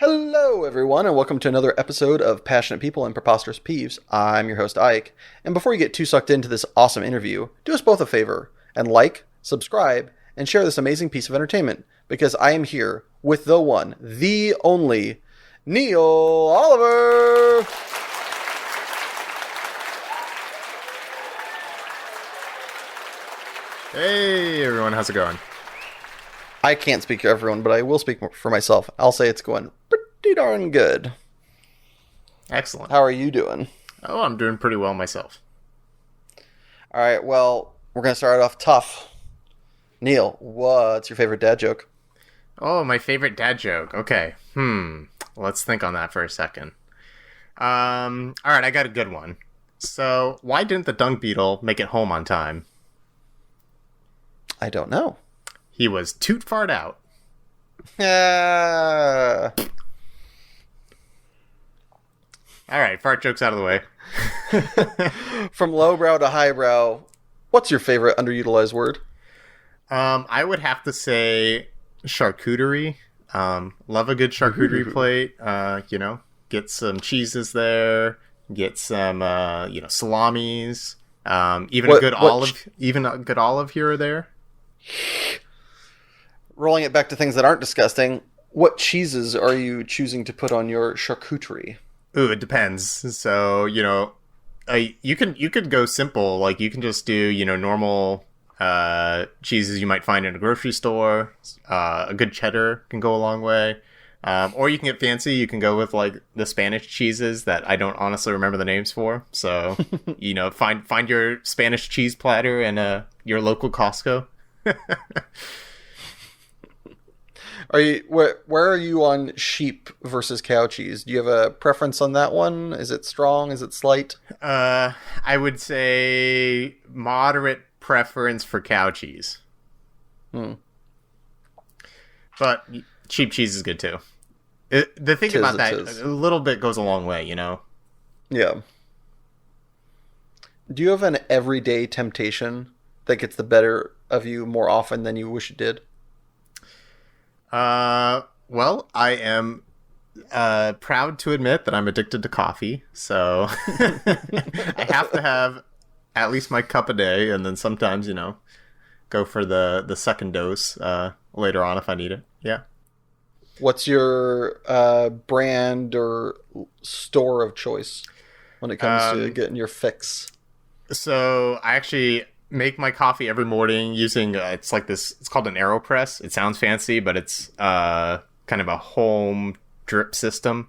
Hello, everyone, and welcome to another episode of Passionate People and Preposterous Peeves. I'm your host, Ike, and before you get too sucked into this awesome interview, do us both a favor and like, subscribe, and share this amazing piece of entertainment, because I am here with the one, the only, Neil Oliver! Hey, everyone, how's it going? I can't speak for everyone, but I will speak for myself. I'll say it's going pretty darn good. Excellent. How are you doing? Oh, I'm doing pretty well myself. All right, well, we're going to start off tough. Neil, what's your favorite dad joke? Oh, my favorite dad joke. Okay. Let's think on that for a second. All right, I got a good one. So, why didn't the dung beetle make it home on time? I don't know. He was toot fart out. All right, fart jokes out of the way. From lowbrow to highbrow, what's your favorite underutilized word? I would have to say charcuterie. Love a good charcuterie plate. Get some cheeses there. Get some, salamis. Even a good olive here or there. Rolling it back to things that aren't disgusting, what cheeses are you choosing to put on your charcuterie? Ooh, it depends. So, you could go simple. Like, you can just do, normal cheeses you might find in a grocery store. A good cheddar can go a long way. Or you can get fancy. You can go with, like, the Spanish cheeses that I don't honestly remember the names for. So, find your Spanish cheese platter in your local Costco. Where are you on sheep versus cow cheese? Do you have a preference on that one? Is it strong? Is it slight? I would say moderate preference for cow cheese. But sheep cheese is good too. The thing about that, a little bit goes a long way, Yeah. Do you have an everyday temptation that gets the better of you more often than you wish it did? Well, I am proud to admit that I'm addicted to coffee, so I have to have at least my cup a day, and then sometimes, go for the second dose later on if I need it. Yeah. What's your brand or store of choice when it comes to getting your fix? So I actually make my coffee every morning using it's called an AeroPress. It sounds fancy, but it's kind of a home drip system,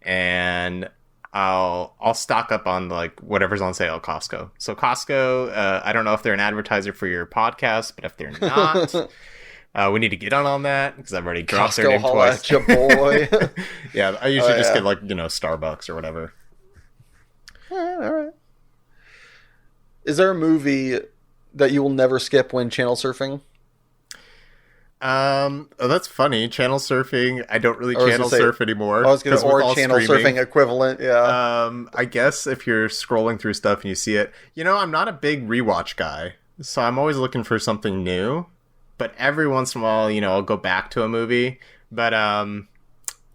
and I'll stock up on like whatever's on sale at Costco. So Costco, I don't know if they're an advertiser for your podcast, but if they're not, we need to get on that because I've already dropped their name twice. Costco, boy. Yeah, I usually just get like Starbucks or whatever. All right. Is there a movie that you will never skip when channel surfing? Oh, that's funny. Channel surfing. I don't really channel surf anymore. I was going to or channel surfing equivalent. Yeah. I guess if you're scrolling through stuff and you see it, I'm not a big rewatch guy, so I'm always looking for something new. But every once in a while, I'll go back to a movie. But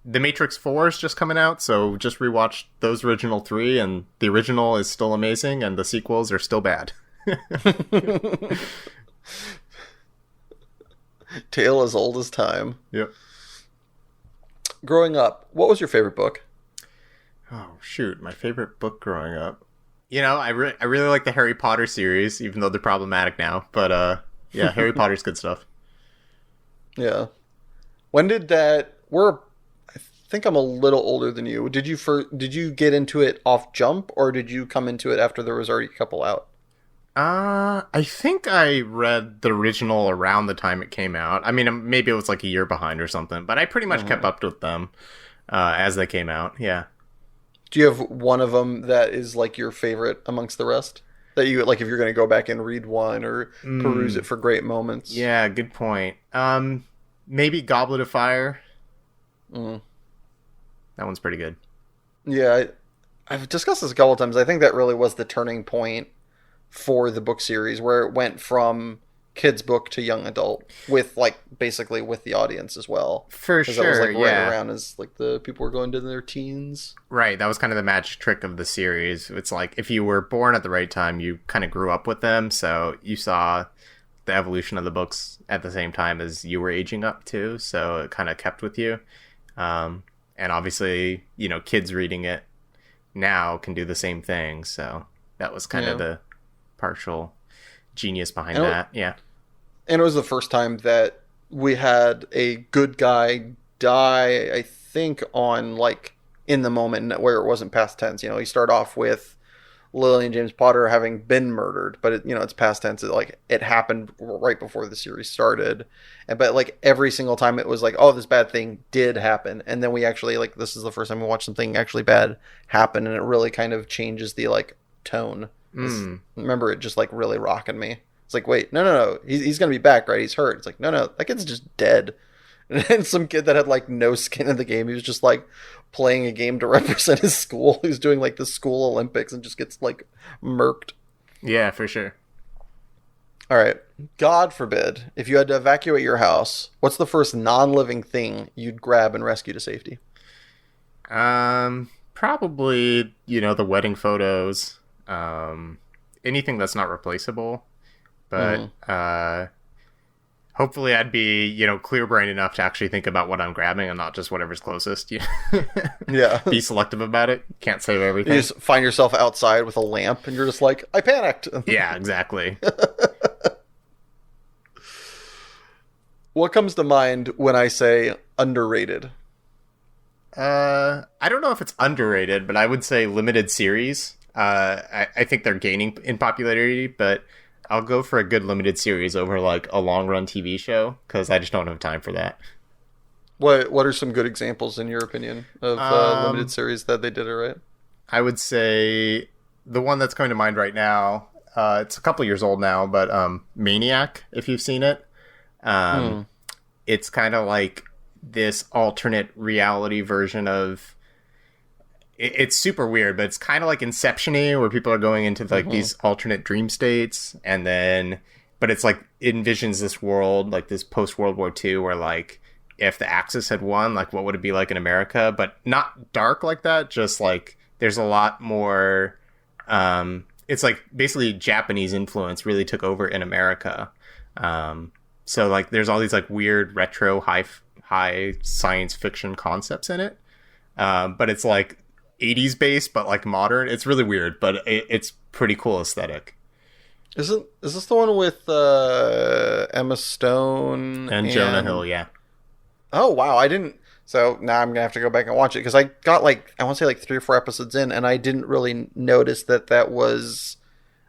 The Matrix 4 is just coming out, so just rewatch those original 3, and the original is still amazing, and the sequels are still bad. Tale as old as time. Yep. Growing up, what was your favorite book? Oh, shoot. My favorite book growing up. I really like the Harry Potter series, even though they're problematic now. But, yeah, Harry Potter's good stuff. Yeah. When did that... I think I'm a little older than you. Did you get into it off jump, or did you come into it after there was already a couple out? I think I read the original around the time it came out. I mean, maybe it was like a year behind or something, but I pretty much kept up with them as they came out. Yeah. Do you have one of them that is like your favorite amongst the rest? That you like if you're going to go back and read one or peruse it for great moments? Yeah, good point. Maybe Goblet of Fire. That one's pretty good. Yeah, I've discussed this a couple of times. I think that really was the turning point for the book series, where it went from kids book to young adult with like basically with the audience as well. For That sure, was like right yeah. around as like the people were going to their teens. Right, that was kind of the magic trick of the series. It's like if you were born at the right time, you kind of grew up with them, so you saw the evolution of the books at the same time as you were aging up too, so it kind of kept with you. And obviously, you know, kids reading it now can do the same thing, so that was kind of the partial genius behind that. Yeah. And it was the first time that we had a good guy die, I think, on like in the moment where it wasn't past tense. You know, you start off with Lily and James Potter having been murdered, but it, you know, it's past tense. It happened right before the series started, but like every single time it was like, oh, this bad thing did happen, and then we actually like this is the first time we watched something actually bad happen, and it really kind of changes the like tone. Remember, it just like really rocking me. It's like, wait, no, he's gonna be back, right? He's hurt. It's like, no, that kid's just dead. And some kid that had like no skin in the game, he was just like playing a game to represent his school. He was doing like the school Olympics and just gets like murked. Yeah, for sure. All right. God forbid, if you had to evacuate your house, what's the first non-living thing you'd grab and rescue to safety? Probably, you know, the wedding photos. Anything that's not replaceable. But hopefully I'd be, you know, clear-brained enough to actually think about what I'm grabbing and not just whatever's closest. Yeah. Be selective about it. Can't save everything. You just find yourself outside with a lamp and you're just like, I panicked. Yeah, exactly. What comes to mind when I say underrated? I don't know if it's underrated, but I would say limited series. I think they're gaining in popularity, but I'll go for a good limited series over like a long run TV show because I just don't have time for that. What are some good examples in your opinion of limited series that they did it right? I would say the one that's coming to mind right now. It's a couple years old now, but Maniac, if you've seen it, it's kind of like this alternate reality version of. It's super weird, but it's kind of like Inception-y, where people are going into like these alternate dream states, and then, but it's like it envisions this world, like this post World War II, where like if the Axis had won, like what would it be like in America? But not dark like that. Just like there's a lot more. It's like basically Japanese influence really took over in America. So like there's all these like weird retro high science fiction concepts in it, but it's like 80s based, but like modern. It's really weird, but it's pretty cool aesthetic. Is this the one with Emma Stone and Jonah Hill? Yeah. Oh wow, I didn't. So now I'm gonna have to go back and watch it because I got like I want to say like 3 or 4 episodes in, and I didn't really notice that was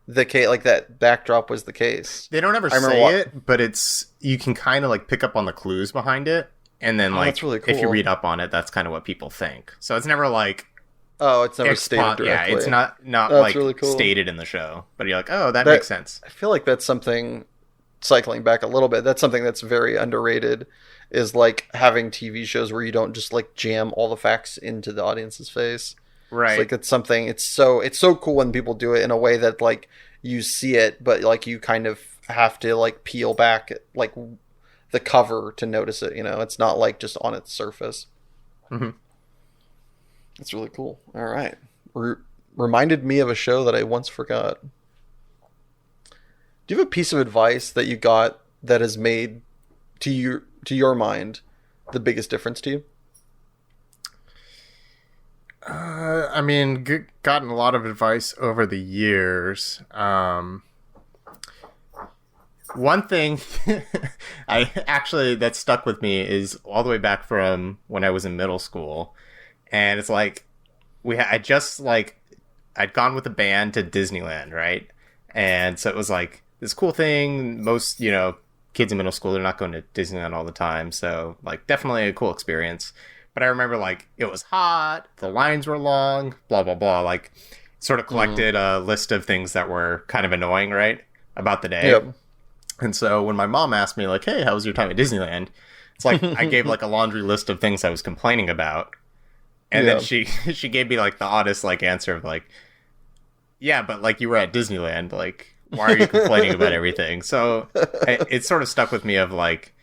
the case. Like that backdrop was the case. They don't ever say it, but it's you can kind of like pick up on the clues behind it, and then like that's really cool. If you read up on it, that's kind of what people think. So it's never like. Oh, it's never stated directly. Yeah, it's not like really cool. Stated in the show. But you're like, oh, that makes sense. I feel like that's something, cycling back a little bit, that's something that's very underrated, is like having TV shows where you don't just like jam all the facts into the audience's face. Right. It's like it's something, it's so cool when people do it in a way that like you see it, but like you kind of have to like peel back like the cover to notice it, you know? It's not like just on its surface. Mm-hmm. That's really cool. All right. Reminded me of a show that I once forgot. Do you have a piece of advice that you got that has made, to your mind, the biggest difference to you? I mean, gotten a lot of advice over the years. One thing that stuck with me is all the way back from when I was in middle school. And it's like, I'd gone with a band to Disneyland, right? And so it was like this cool thing. Most, you know, kids in middle school, they're not going to Disneyland all the time. So like definitely a cool experience. But I remember like it was hot, the lines were long, blah, blah, blah. Like sort of collected a list of things that were kind of annoying, right? About the day. Yep. And so when my mom asked me like, hey, how was your time at Disneyland? It's like I gave like a laundry list of things I was complaining about. And then she gave me like the oddest like answer of like, yeah, but like you were at Disneyland, like Why are you complaining about everything? So it sort of stuck with me of like,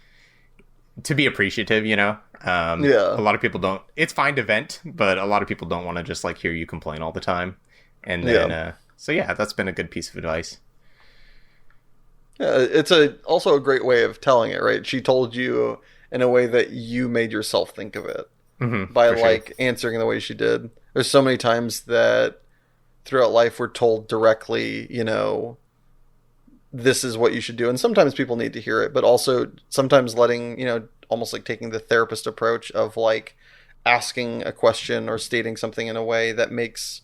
to be appreciative, you know? Yeah. A lot of people don't, it's fine to vent, but a lot of people don't want to just like hear you complain all the time. And then, so yeah, that's been a good piece of advice. Yeah, it's also a great way of telling it, right? She told you in a way that you made yourself think of it by like answering the way she did. There's so many times that throughout life we're told directly, you know, this is what you should do. And sometimes people need to hear it, but also sometimes letting, you know, almost like taking the therapist approach of like asking a question or stating something in a way that makes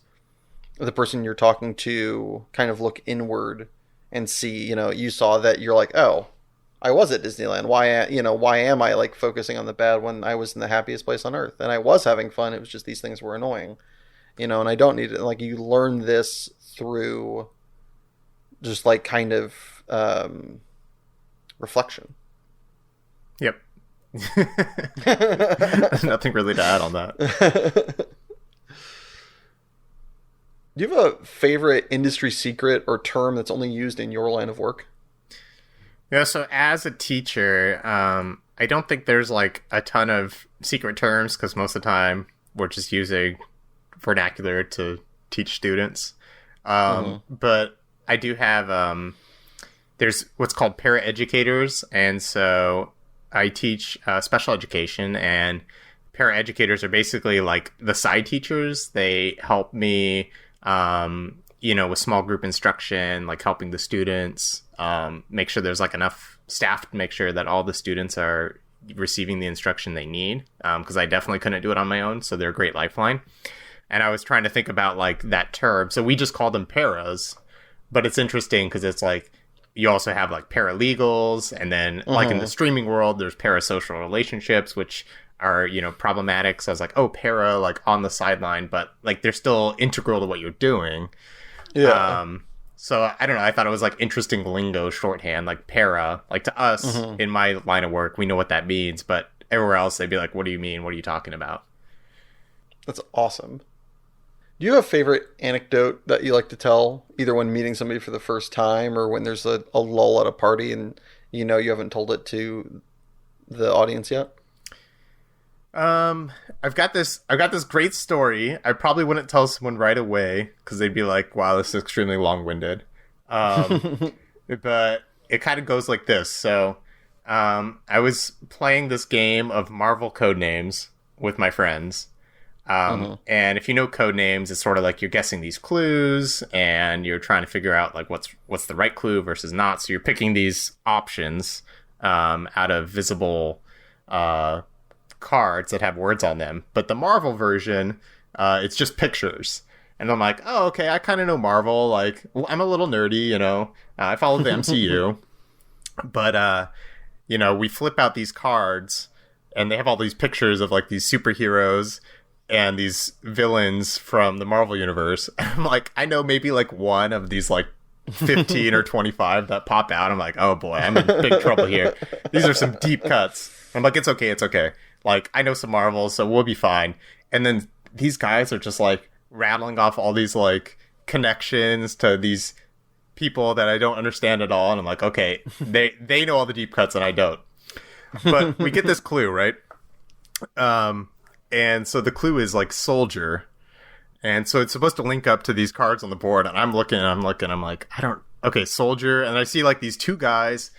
the person you're talking to kind of look inward and see, you know, you saw that you're like, oh, I was at Disneyland. Why am I like focusing on the bad when I was in the happiest place on earth and I was having fun? It was just these things were annoying, you know, and I don't need it. Like you learn this through just like kind of reflection. Yep. Nothing really to add on that. Do you have a favorite industry secret or term that's only used in your line of work? Yeah, so as a teacher, I don't think there's like a ton of secret terms because most of the time we're just using vernacular to teach students. But I do have, there's what's called paraeducators, and so I teach special education, and paraeducators are basically like the side teachers. They help me, you know, with small group instruction, like helping the students, make sure there's like enough staff to make sure that all the students are receiving the instruction they need, because I definitely couldn't do it on my own, so they're a great lifeline. And I was trying to think about like that term. So we just call them paras, but it's interesting because it's like you also have like paralegals, and then like in the streaming world, there's parasocial relationships, which are, you know, problematic. So I was like, oh, para, like on the sideline, but like they're still integral to what you're doing. Yeah. So I don't know. I thought it was like interesting lingo shorthand, like para, like to us in my line of work, we know what that means, but everywhere else they'd be like, what do you mean? What are you talking about? That's awesome. Do you have a favorite anecdote that you like to tell, either when meeting somebody for the first time or when there's a lull at a party and you know you haven't told it to the audience yet? I've got this great story. I probably wouldn't tell someone right away because they'd be like, wow, this is extremely long-winded. But it kind of goes like this. So, I was playing this game of Marvel Codenames with my friends. And if you know Codenames, it's sort of like you're guessing these clues and you're trying to figure out like what's the right clue versus not. So you're picking these options, out of visible, cards that have words on them. But the Marvel version, it's just pictures. And I'm like, oh, okay, I kind of know Marvel. Like, I'm a little nerdy, you know. I follow the MCU. But, you know, we flip out these cards, and they have all these pictures of, like, these superheroes and these villains from the Marvel Universe. And I'm like, I know maybe, like, one of these, like, 15 or 25 that pop out. I'm like, oh, boy, I'm in big trouble here. These are some deep cuts. I'm like, it's okay. Like, I know some Marvel, so we'll be fine. And then these guys are just, like, rattling off all these, like, connections to these people that I don't understand at all. And I'm like, okay, they know all the deep cuts and I don't. But we get this clue, right? And so the clue is, like, soldier. And so it's supposed to link up to these cards on the board. And I'm looking, I'm like, okay, soldier. And I see, like, these two guys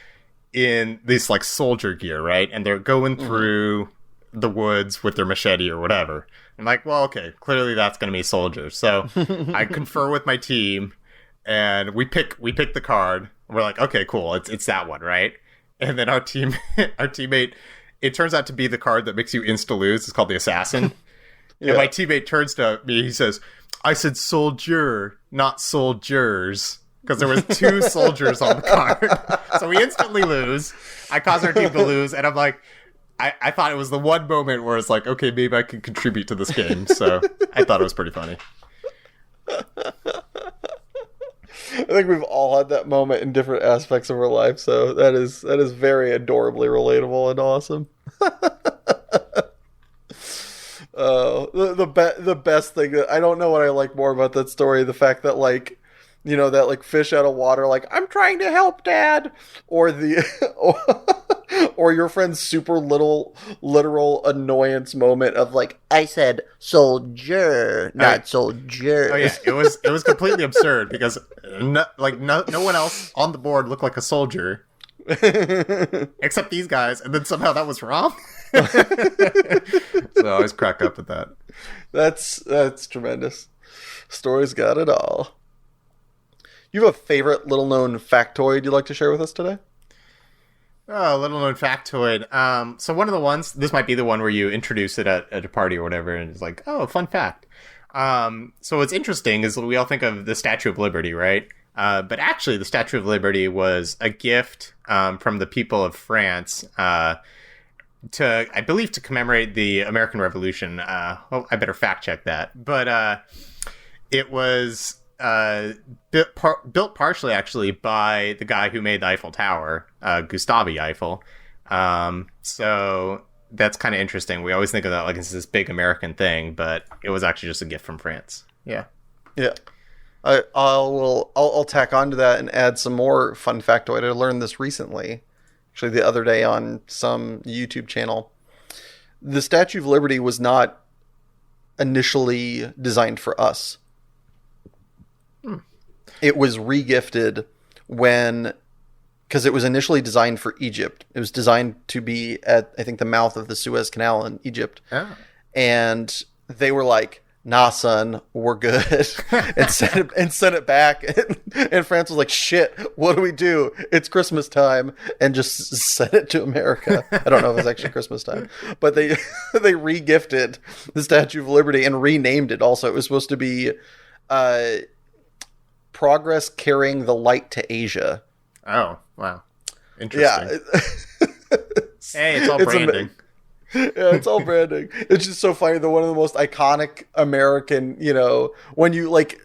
in this, like, soldier gear, right? And they're going through the woods with their machete or whatever. I'm like, well, okay, clearly that's going to be soldiers. So I confer with my team, and we pick the card. We're like, okay, cool, it's that one, right? And then our teammate, it turns out to be the card that makes you insta-lose. It's called the Assassin. Yeah. And my teammate turns to me, he says, I said soldier, not soldiers. Because there was two soldiers on the card. So we instantly lose. I cause our team to lose, and I'm like, I thought it was the one moment where it's like, okay, maybe I can contribute to this game. So I thought it was pretty funny. I think we've all had that moment in different aspects of our life, so that is very adorably relatable and awesome. The best thing that I don't know what I like more about that story, the fact that like You know, that like fish out of water, like, I'm trying to help, Dad. Or the or your friend's super literal annoyance moment of like, I said soldier, not soldier. Oh yeah, it was completely absurd because no one else on the board looked like a soldier except these guys, and then somehow that was wrong. So I always crack up at that. That's tremendous. Story's got it all. You have a favorite little known factoid you'd like to share with us today? Oh, little known factoid. So one of the ones, this might be the one where you introduce it at a party or whatever, and it's like, oh, fun fact. So what's interesting is we all think of the Statue of Liberty, right? But actually, the Statue of Liberty was a gift from the people of France I believe, to commemorate the American Revolution. Well, I better fact check that. But it was built partially, actually, by the guy who made the Eiffel Tower, Gustave Eiffel. So that's kind of interesting. We always think of that like it's this big American thing, but it was actually just a gift from France. Yeah. Yeah. I'll tack onto that and add some more fun factoid. I learned this recently, actually the other day on some YouTube channel. The Statue of Liberty was not initially designed for us. It was regifted because it was initially designed for Egypt. It was designed to be at, I think, the mouth of the Suez Canal in Egypt. Oh. And they were like, nah, son, we're good. and sent it back. And France was like, shit, what do we do? It's Christmas time. And just sent it to America. I don't know if it's actually Christmas time. But they regifted the Statue of Liberty and renamed it also. It was supposed to be Progress Carrying the Light to Asia. Oh, wow. Interesting. Yeah. Hey, it's all branding. Yeah, it's all branding. It's just so funny that one of the most iconic American, when you like,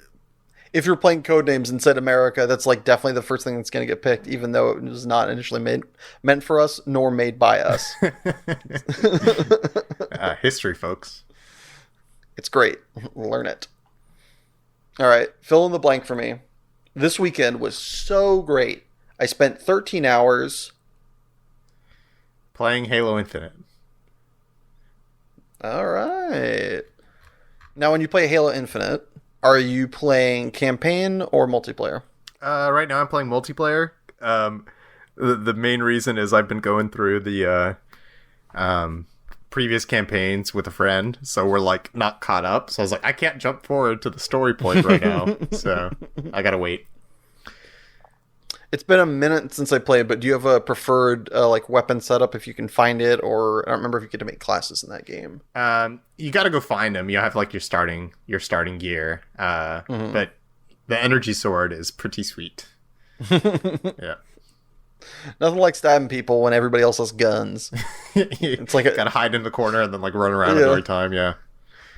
if you're playing Codenames and said America, that's like definitely the first thing that's going to get picked, even though it was not initially meant for us nor made by us. History, folks. It's great. Learn it. All right, fill in the blank for me. This weekend was so great. I spent 13 hours playing Halo Infinite. All right. Now, when you play Halo Infinite, are you playing campaign or multiplayer? Right now I'm playing multiplayer. The main reason is I've been going through the previous campaigns with a friend, so we're like not caught up. So I was like, I can't jump forward to the story point right now, so I gotta wait. It's been a minute since I played, but do you have a preferred like weapon setup if you can find it, or I don't remember if you get to make classes in that game. You got to go find them. You have like your starting gear, but the energy sword is pretty sweet. Yeah, nothing like stabbing people when everybody else has guns. It's like gotta hide in the corner and then like run around at the right time. Yeah,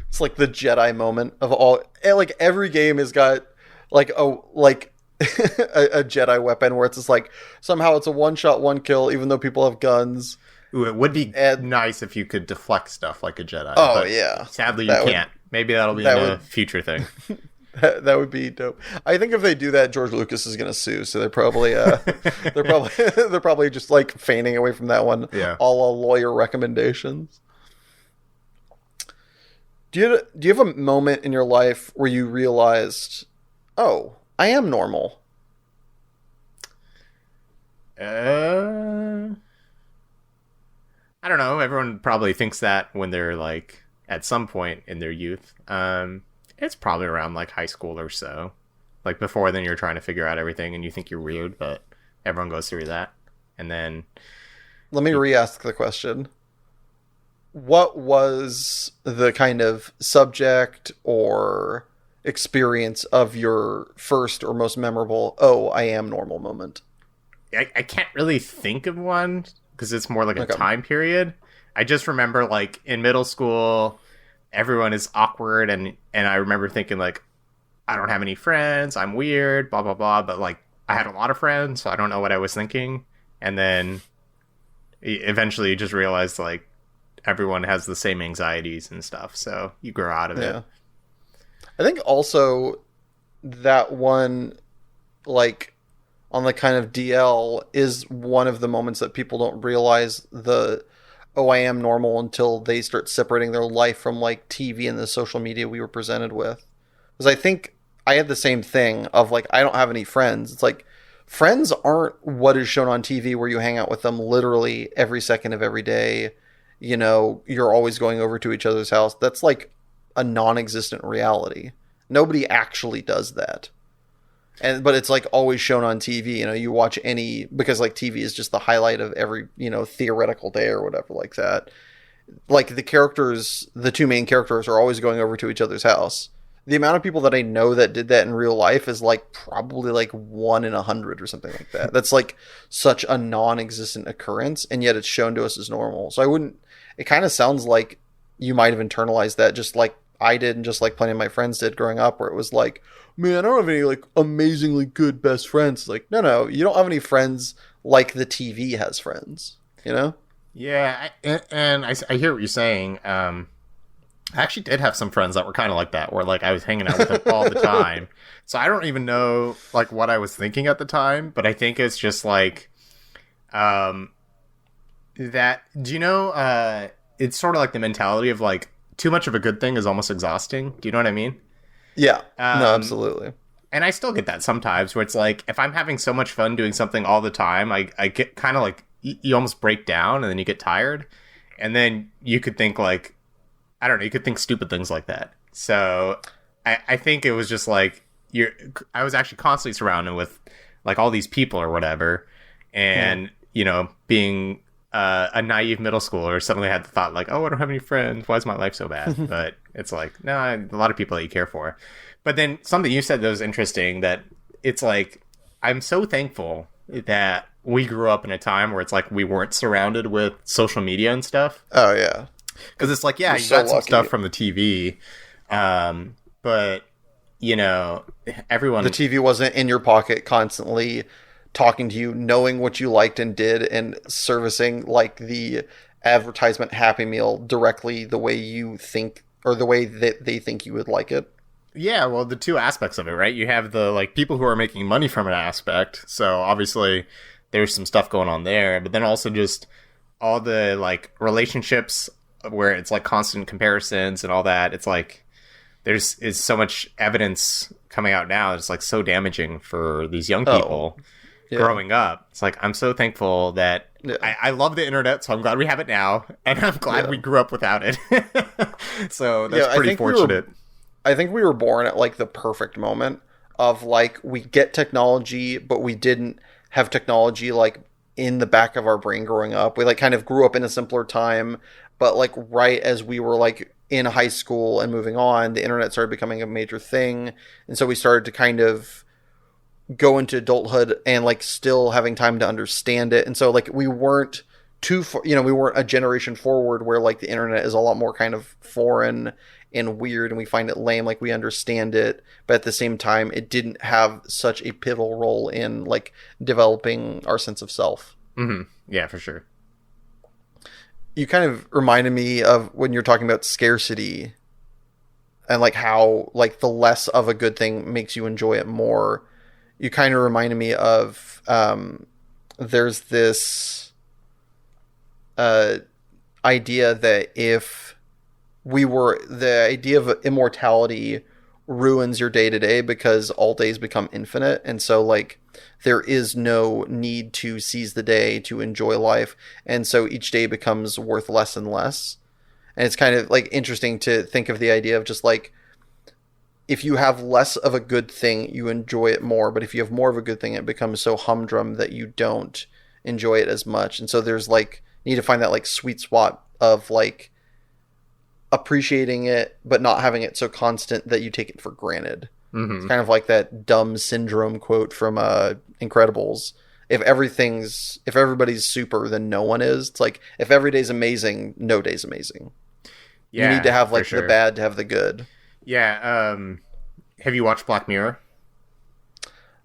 it's like the Jedi moment of all. Like every game has got like a Jedi weapon where it's just like somehow it's a one-shot, one-kill, even though people have guns. Ooh, it would be nice if you could deflect stuff like a Jedi. Oh, yeah. Sadly, you can't. Maybe that'll be a future thing. That would be dope. I think if they do that, George Lucas is going to sue. So they're probably they're probably just like feigning away from that one. Yeah. All lawyer recommendations. Do you have a moment in your life where you realized, oh, I am normal? I don't know. Everyone probably thinks that when they're like at some point in their youth. It's probably around like high school or so. Like before then you're trying to figure out everything and you think you're weird, but everyone goes through that. And then let me re-ask the question. What was the kind of subject or experience of your first or most memorable, oh, I am normal moment? I can't really think of one because it's more like a time period. I just remember like in middle school, everyone is awkward. And I remember thinking like, I don't have any friends. I'm weird, blah, blah, blah. But like I had a lot of friends, so I don't know what I was thinking. And then eventually you just realized like everyone has the same anxieties and stuff. So you grow out of it. I think also that one like on the kind of DL is one of the moments that people don't realize oh, I am normal until they start separating their life from like TV and the social media we were presented with. Because I think I had the same thing of like, I don't have any friends. It's like, friends aren't what is shown on TV where you hang out with them literally every second of every day. You know, you're always going over to each other's house. That's like a non-existent reality. Nobody actually does that. But it's like always shown on TV. You know, you watch because like TV is just the highlight of every, you know, theoretical day or whatever like that. Like the two main characters are always going over to each other's house. The amount of people that I know that did that in real life is like probably like 1 in 100 or something like that. That's like such a non-existent occurrence, and yet it's shown to us as normal. So it kind of sounds like you might have internalized that just like I did and just like plenty of my friends did growing up, where it was like, man, I don't have any like amazingly good best friends. It's like, no, you don't have any friends like the TV has friends, you know? Yeah, and I hear what you're saying. I actually did have some friends that were kind of like that, where like I was hanging out with them all the time. So I don't even know like what I was thinking at the time, but I think it's just like, that. Do you know? It's sort of like the mentality of like too much of a good thing is almost exhausting. Do you know what I mean? Yeah. No, absolutely. And I still get that sometimes, where it's like if I'm having so much fun doing something all the time, I get kind of like you almost break down and then you get tired, and then you could think like, I don't know, you could think stupid things like that. So I think it was just like I was actually constantly surrounded with like all these people or whatever, and you know, being a naive middle schooler, suddenly had the thought like, oh, I don't have any friends. Why is my life so bad? But it's like, no, a lot of people that you care for. But then something you said that was interesting, that it's like, I'm so thankful that we grew up in a time where it's like we weren't surrounded with social media and stuff. Oh, yeah. Because it's like, yeah, You're you so got some lucky. stuff from the TV, but, you know, everyone... The TV wasn't in your pocket constantly talking to you, knowing what you liked and did, and servicing like the advertisement Happy Meal directly the way you think, or the way that they think you would like it. Yeah, well, the two aspects of it, right? You have the like people who are making money from an aspect, so obviously there's some stuff going on there, but then also just all the like relationships where it's like constant comparisons and all that. It's like is so much evidence coming out now. It's like so damaging for these young people. Yeah. Growing up. It's like, I'm so thankful that I love the internet, so I'm glad we have it now, and I'm glad we grew up without it. So that's pretty fortunate. I think we were born at like the perfect moment of like, we get technology, but we didn't have technology like in the back of our brain growing up. We like kind of grew up in a simpler time, but like right as we were like in high school and moving on, the internet started becoming a major thing. And so we started to kind of go into adulthood and like still having time to understand it. And so like we weren't too far, you know, we weren't a generation forward where like the internet is a lot more kind of foreign and weird and we find it lame. Like we understand it, but at the same time it didn't have such a pivotal role in like developing our sense of self. Mm-hmm. Yeah, for sure. You kind of reminded me of when you're talking about scarcity and like how like the less of a good thing makes you enjoy it more. You kind of reminded me of there's this idea that the idea of immortality ruins your day to day because all days become infinite. And so like there is no need to seize the day to enjoy life. And so each day becomes worth less and less. And it's kind of like interesting to think of the idea of just like, if you have less of a good thing, you enjoy it more. But if you have more of a good thing, it becomes so humdrum that you don't enjoy it as much. And so there's like, you need to find that like sweet spot of like appreciating it, but not having it so constant that you take it for granted. Mm-hmm. It's kind of like that dumb syndrome quote from Incredibles. If everybody's super, then no one is. It's like, if every day's amazing, no day's amazing. Yeah, you need to have like the bad to have the good. Yeah, have you watched Black Mirror?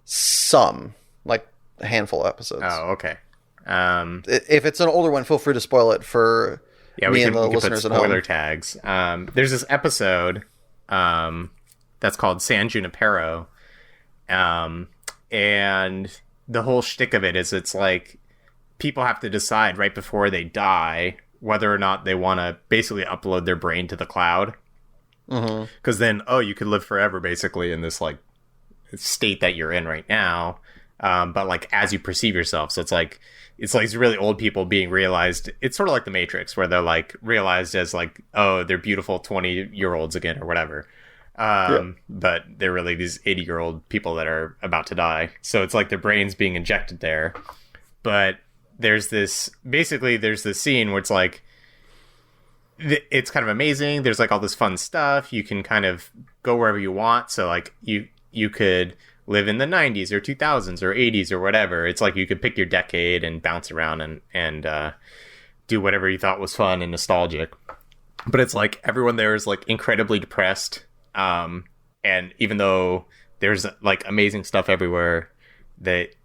Some, like a handful of episodes. Oh, okay. If it's an older one, feel free to spoil it for me and the listeners at home. Spoiler tags. There's this episode that's called San Junipero, and And the whole shtick of it is it's like people have to decide right before they die whether or not they want to basically upload their brain to the cloud. Because then, you could live forever basically in this like state that you're in right now. But like as you perceive yourself, so it's like these really old people being realized. It's sort of like the Matrix, where they're like realized as like, oh, they're beautiful 20-year-olds again or whatever. But they're really these 80-year-old people that are about to die. So it's like their brains being injected there. But there's this scene where it's like, it's kind of amazing. There's like all this fun stuff. You can kind of go wherever you want. So like you could live in the 90s or 2000s or 80s or whatever. It's like you could pick your decade and bounce around and do whatever you thought was fun and nostalgic. But it's like everyone there is like incredibly depressed. And even though there's like amazing stuff everywhere, that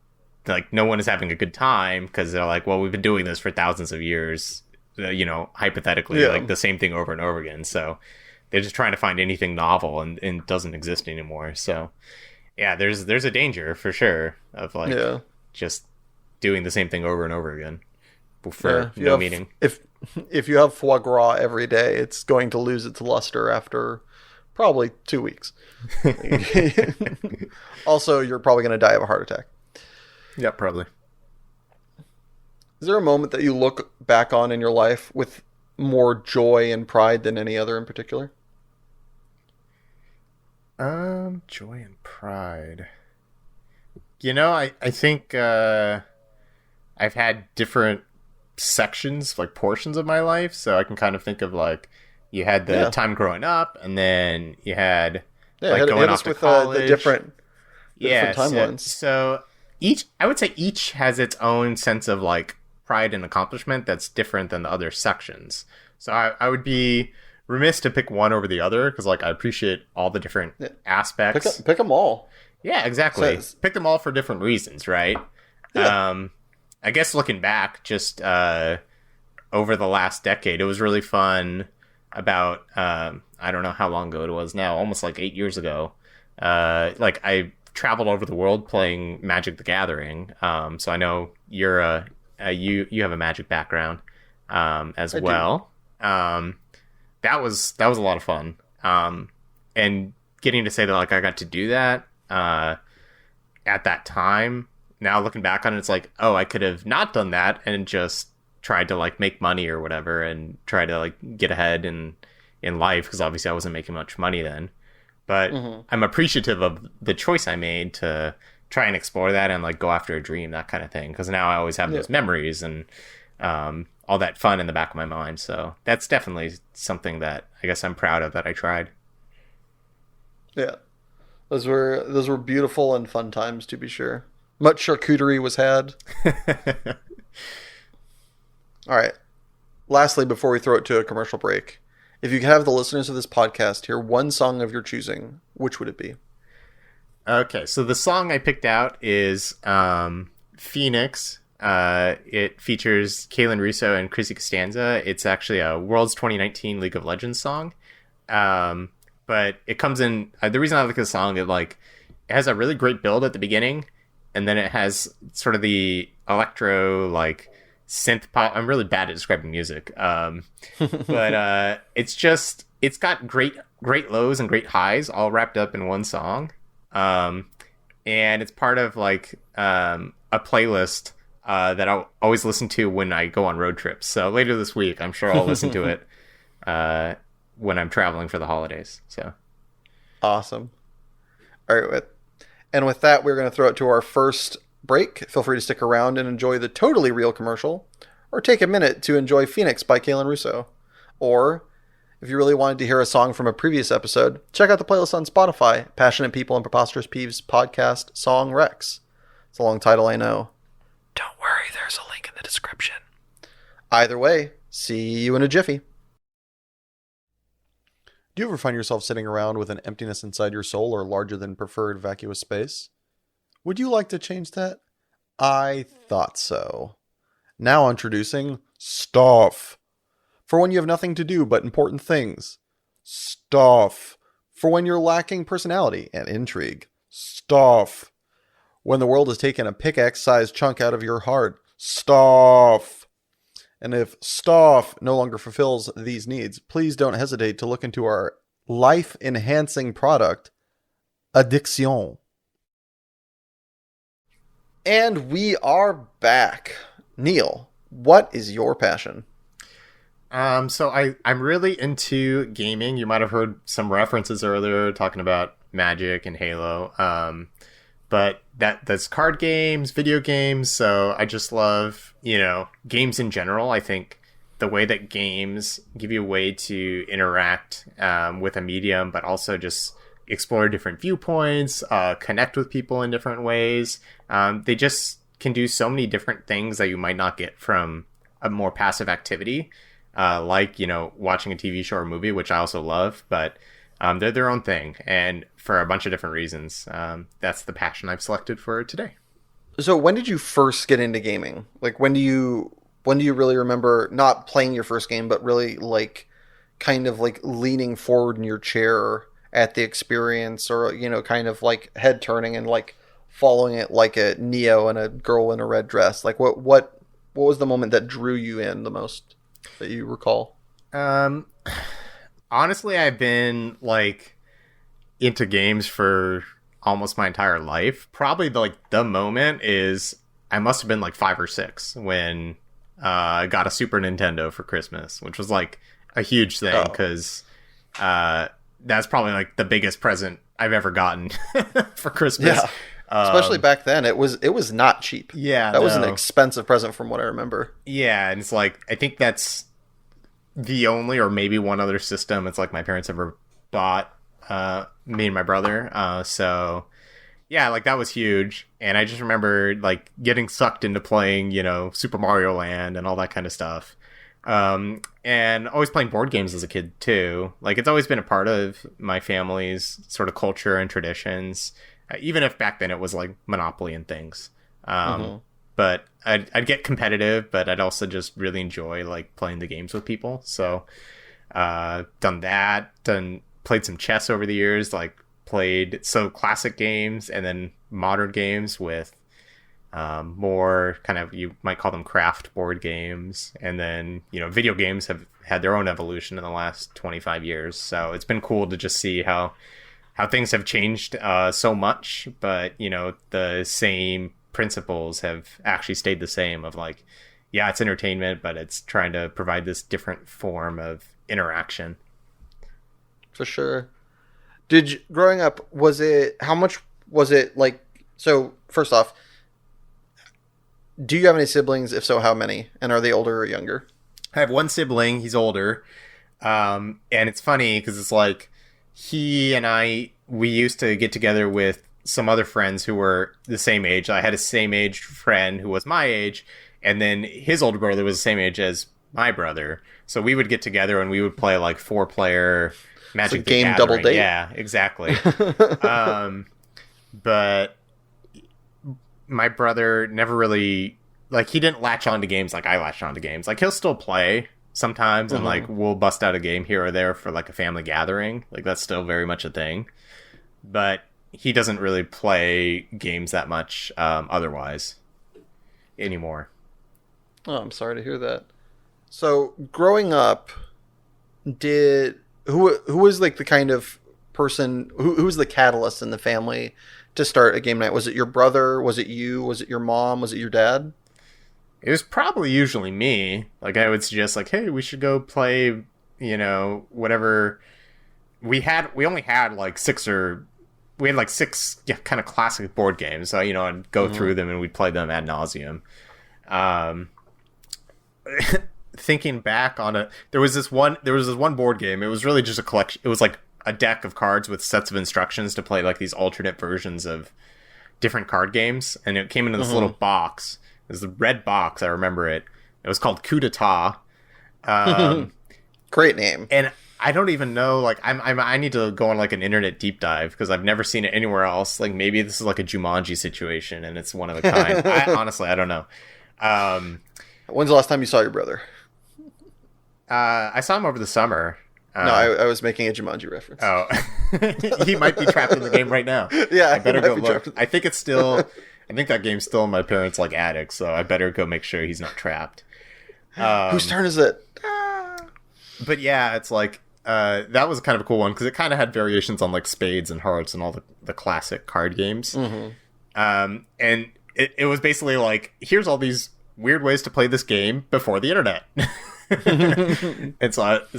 like no one is having a good time because they're like, well, we've been doing this for thousands of years, hypothetically, like the same thing over and over again. So they're just trying to find anything novel and it doesn't exist anymore. So yeah, there's a danger for sure of like just doing the same thing over and over again for no meaning. If you have foie gras every day, it's going to lose its luster after probably 2 weeks. Also, you're probably going to die of a heart attack. Yeah, probably. Is there a moment that you look back on in your life with more joy and pride than any other in particular? Joy and pride. I think I've had different sections, like portions of my life, so I can kind of think of like you had the time growing up, and then you had like going off to college. The different timelines. So I would say each has its own sense of like pride and accomplishment that's different than the other sections. So I would be remiss to pick one over the other because like I appreciate all the different aspects. Pick them all. Yeah, exactly. Pick them all for different reasons, right? Yeah. I guess looking back, just over the last decade, it was really fun. About I don't know how long ago it was now, almost like 8 years ago. Like I traveled over the world playing Magic the Gathering. So I know you have a Magic background as well. That was a lot of fun. And getting to say that like I got to do that at that time. Now looking back on it, it's like, oh, I could have not done that and just tried to like make money or whatever and try to like get ahead in life, because obviously I wasn't making much money then. But I'm appreciative of the choice I made to try and explore that and like go after a dream, that kind of thing, because now I always have those memories and all that fun in the back of my mind. So that's definitely something that I guess I'm proud of that I tried. Yeah, those were beautiful and fun times, to be sure. Much charcuterie was had. All right. Lastly, before we throw it to a commercial break, if you could have the listeners of this podcast hear one song of your choosing, which would it be? Okay, so the song I picked out is Phoenix. It features Kalen Russo and Chrissy Costanza. It's actually a Worlds 2019 League of Legends song. But it comes in... the reason I like this song, it has a really great build at the beginning, and then it has sort of the electro, like... synth pop. I'm really bad at describing music, but it's got great lows and great highs all wrapped up in one song, and it's part of like a playlist that I'll always listen to when I go on road trips. So later this week, I'm sure I'll listen to it when I'm traveling for the holidays. So awesome! All right, with that, we're going to throw it to our first break. Feel free to stick around and enjoy the totally real commercial, or take a minute to enjoy Phoenix by Kalen Russo. Or, if you really wanted to hear a song from a previous episode, check out the playlist on Spotify, Passionate People and Preposterous Peeves podcast Song Rex. It's a long title, I know. Don't worry, there's a link in the description. Either way, see you in a jiffy. Do you ever find yourself sitting around with an emptiness inside your soul or larger than preferred vacuous space? Would you like to change that? I thought so. Now introducing Stuff. For when you have nothing to do but important things. Stuff. For when you're lacking personality and intrigue. Stuff. When the world has taken a pickaxe-sized chunk out of your heart, stuff. And if stuff no longer fulfills these needs, please don't hesitate to look into our life-enhancing product, Addiction. And we are back. Neil, what is your passion? So I'm really into gaming. You might have heard some references earlier talking about Magic and Halo. But that's card games, video games. So I just love, games in general. I think the way that games give you a way to interact with a medium, but also just explore different viewpoints, connect with people in different ways. They just can do so many different things that you might not get from a more passive activity, like, watching a TV show or movie, which I also love, but they're their own thing. And for a bunch of different reasons, that's the passion I've selected for today. So when did you first get into gaming? Like, when do you really remember not playing your first game, but really kind of leaning forward in your chair at the experience, or, kind of head turning and following it like a Neo and a girl in a red dress? Like, what was the moment that drew you in the most that you recall? Honestly, I've been into games for almost my entire life. Probably the moment is I must have been 5 or 6 when I got a Super Nintendo for Christmas, which was a huge thing because that's probably the biggest present I've ever gotten for Christmas. Yeah. Especially back then, it was not cheap. Yeah, that was an expensive present from what I remember. Yeah, and it's I think that's the only, or maybe one other system it's my parents ever bought me and my brother. So yeah, that was huge. And I just remember getting sucked into playing, Super Mario Land and all that kind of stuff. And always playing board games as a kid too. It's always been a part of my family's sort of culture and traditions. Even if back then it was Monopoly and things. But I'd get competitive, but I'd also just really enjoy playing the games with people. So done that, played some chess over the years, played classic games and then modern games with more kind of, you might call them craft board games. And then, video games have had their own evolution in the last 25 years. So it's been cool to just see how things have changed so much, but, the same principles have actually stayed the same of it's entertainment, but it's trying to provide this different form of interaction. For sure. Growing up, how much was it so first off, do you have any siblings? If so, how many? And are they older or younger? I have one sibling. He's older. And it's funny because it's he and we used to get together with some other friends who were the same age. I had a same age friend who was my age, and then his older brother was the same age as my brother. So we would get together and we would play 4-player Magic the Gathering. Double date. Yeah, Yeah, exactly. But my brother never really he didn't latch on to games like I latched on to games. He'll still play sometimes, and we'll bust out a game here or there for a family gathering. That's still very much a thing. But he doesn't really play games that much otherwise anymore. Oh, I'm sorry to hear that. So growing up, who was the kind of person who was the catalyst in the family to start a game night? Was it your brother? Was it you? Was it your mom? Was it your dad? It was probably usually me. I would suggest hey, we should go play, whatever. We only had 6 we had 6 kind of classic board games. So, I'd go through them and we'd play them ad nauseum. Thinking back on it, there was this one board game. It was really just a collection. It was a deck of cards with sets of instructions to play these alternate versions of different card games. And it came in this little box. It was the red box. I remember it. It was called Coup d'etat. Great name. And I don't even know, I need to go on an internet deep dive because I've never seen it anywhere else. Maybe this is a Jumanji situation and it's one of a kind. Honestly, I don't know. When's the last time you saw your brother? I saw him over the summer. No, I was making a Jumanji reference. Oh, he might be trapped in the game right now. Yeah, I better go look. I think it's still I think that game's still in my parents' like attic, so I better go make sure he's not trapped. Whose turn is it? But yeah, it's like that was kind of a cool one because it kind of had variations on like spades and hearts and all the classic card games. Mm-hmm. And it was basically like, here's all these weird ways to play this game before the internet. It's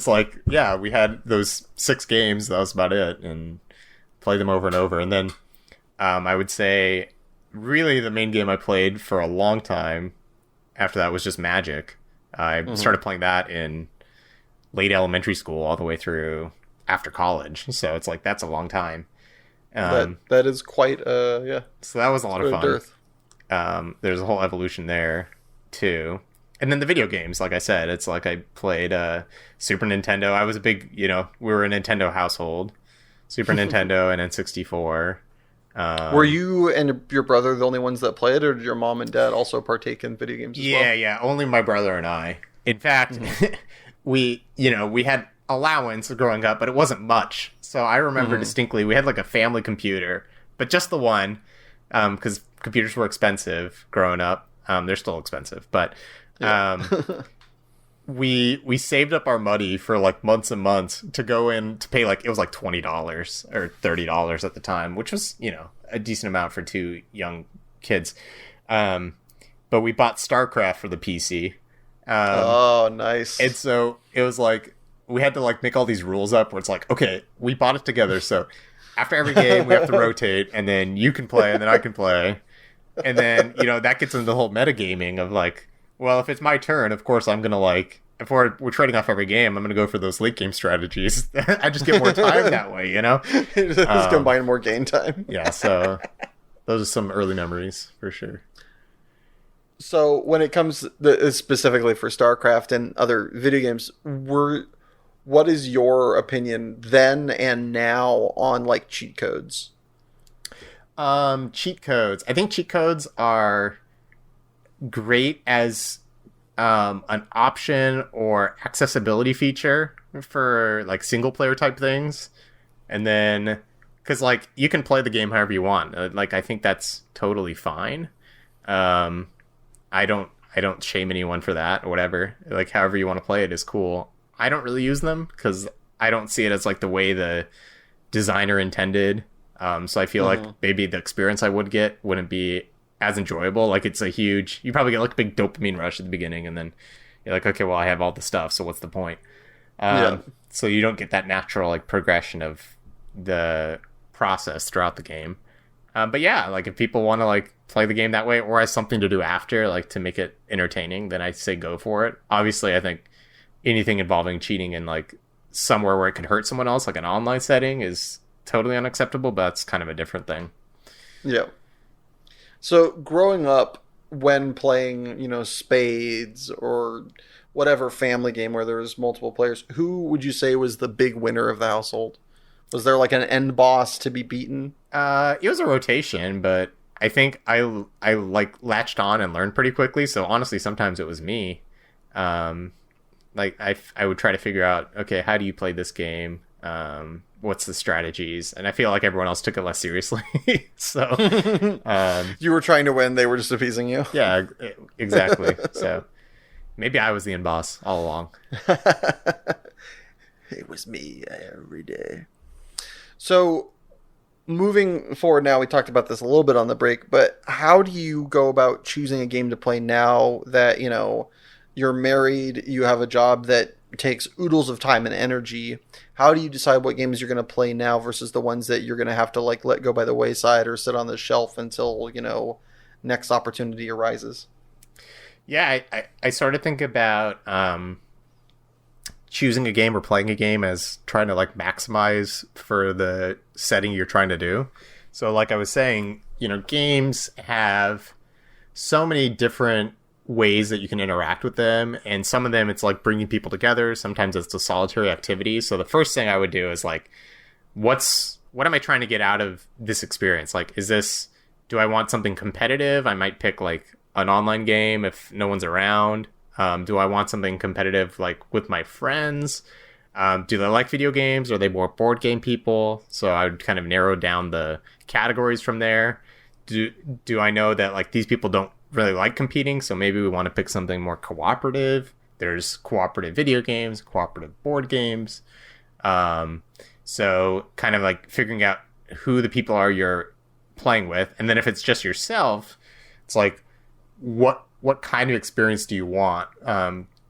like, yeah, we had those 6 games. That was about it, and play them over and over. And then I would say, really, the main game I played for a long time after that was just Magic. I started playing that in late elementary school all the way through after college. So it's like, that's a long time. That is quite, yeah. So that was a lot of fun. There's a whole evolution there, too. And then the video games, like I said, it's like I played Super Nintendo. I was a big, we were a Nintendo household. Super Nintendo and N64. Were you and your brother the only ones that played, or did your mom and dad also partake in video games as well? Yeah, only my brother and I. In fact, we had allowance growing up, but it wasn't much. So I remember distinctly, we had like a family computer, but just the one, because computers were expensive growing up. They're still expensive, but we saved up our money for like months and months to go in to pay, like, it was like $20 or $30 at the time, which was, a decent amount for 2 young kids. But we bought StarCraft for the PC. Oh, nice. And so it was like, we had to like make all these rules up where it's like, okay, we bought it together. So after every game, we have to rotate, and then you can play, and then I can play. And then, that gets into the whole metagaming of like, well, if it's my turn, of course I'm going to like, if we're trading off every game, I'm going to go for those late game strategies. I just get more time that way, Just combine more game time. Yeah, so those are some early memories for sure. So when it comes specifically for StarCraft and other video games, what is your opinion then and now on like cheat codes? Cheat codes. I think cheat codes are great as an option or accessibility feature for like single player type things. And then, because like you can play the game however you want. Like, I think that's totally fine. I don't shame anyone for that or whatever. Like, however you want to play it is cool. I don't really use them because I don't see it as like the way the designer intended. So I feel like maybe the experience I would get wouldn't be as enjoyable. Like, it's you probably get like a big dopamine rush at the beginning, and then you're like, okay, well, I have all the stuff, so what's the point? So you don't get that natural like progression of the process throughout the game. But yeah, like if people want to like play the game that way or as something to do after, like to make it entertaining, then I say go for it. Obviously, I think anything involving cheating in like somewhere where it could hurt someone else, like an online setting, is totally unacceptable, but that's kind of a different thing. Yeah. So growing up, when playing, spades or whatever family game where there was multiple players, who would you say was the big winner of the household? Was there like an end boss to be beaten? It was a rotation, but I think I like latched on and learned pretty quickly. So honestly, sometimes it was me. Like I would try to figure out, okay, how do you play this game? What's the strategies? And I feel like everyone else took it less seriously. So you were trying to win, they were just appeasing you. Yeah, exactly. So maybe I was the end boss all along. It was me every day. So moving forward now, we talked about this a little bit on the break, but how do you go about choosing a game to play now that, you're married, you have a job that takes oodles of time and energy? How do you decide what games you're going to play now versus the ones that you're going to have to like let go by the wayside or sit on the shelf until, next opportunity arises? Yeah, I sort of think about choosing a game or playing a game as trying to like maximize for the setting you're trying to do. So like I was saying, games have so many different ways that you can interact with them, and some of them it's like bringing people together. Sometimes it's a solitary activity. So the first thing I would do is like, what am I trying to get out of this experience? Like, do I want something competitive? I might pick like an online game if no one's around. Do I want something competitive like with my friends? Do they like video games? Are they more board game people? So I would kind of narrow down the categories from there. do I know that like these people don't really like competing, so maybe we want to pick something more cooperative. There's cooperative video games, cooperative board games. So kind of like figuring out who the people are you're playing with, and then if it's just yourself, it's like what kind of experience do you want?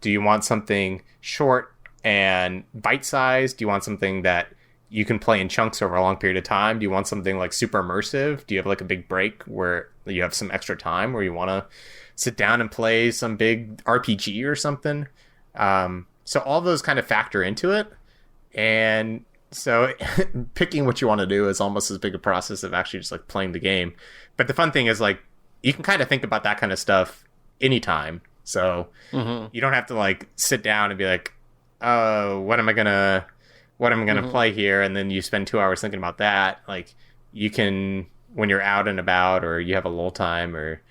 Do you want something short and bite-sized? Do you want something that you can play in chunks over a long period of time? Do you want something like super immersive? Do you have like a big break where you have some extra time where you want to sit down and play some big RPG or something? So all those kind of factor into it. And so picking what you want to do is almost as big a process of actually just like playing the game. But the fun thing is like, you can kind of think about that kind of stuff anytime. So you don't have to like sit down and be like, oh, what am I gonna play here? And then you spend 2 hours thinking about that. Like you can, when you're out and about or you have a lull time or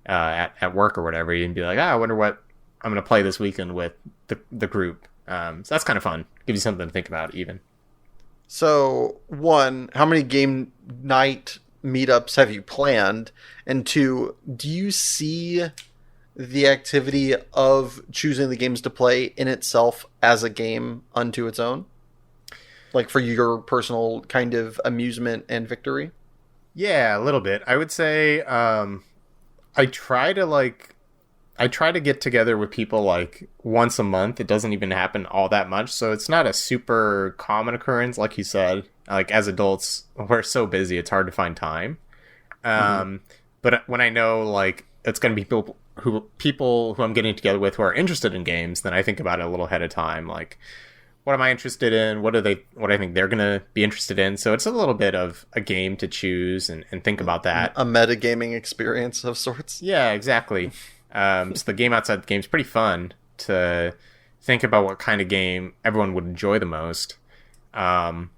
at work or whatever, you can be like, I wonder what I'm going to play this weekend with the group. So that's kind of fun. Gives you something to think about even. So, one, how many game night meetups have you planned? And two, do you see the activity of choosing the games to play in itself as a game unto its own? Like for your personal kind of amusement and victory? Yeah, a little bit. I would say I try to get together with people like once a month. It doesn't even happen all that much, so it's not a super common occurrence, like you said. Like as adults, we're so busy, it's hard to find time. But when I know like it's going to be people who I'm getting together with who are interested in games, then I think about it a little ahead of time. Like, what am I interested in? What I think they're going to be interested in? So it's a little bit of a game to choose and think about that. A metagaming experience of sorts. Yeah, exactly. So the game outside the game is pretty fun to think about what kind of game everyone would enjoy the most. And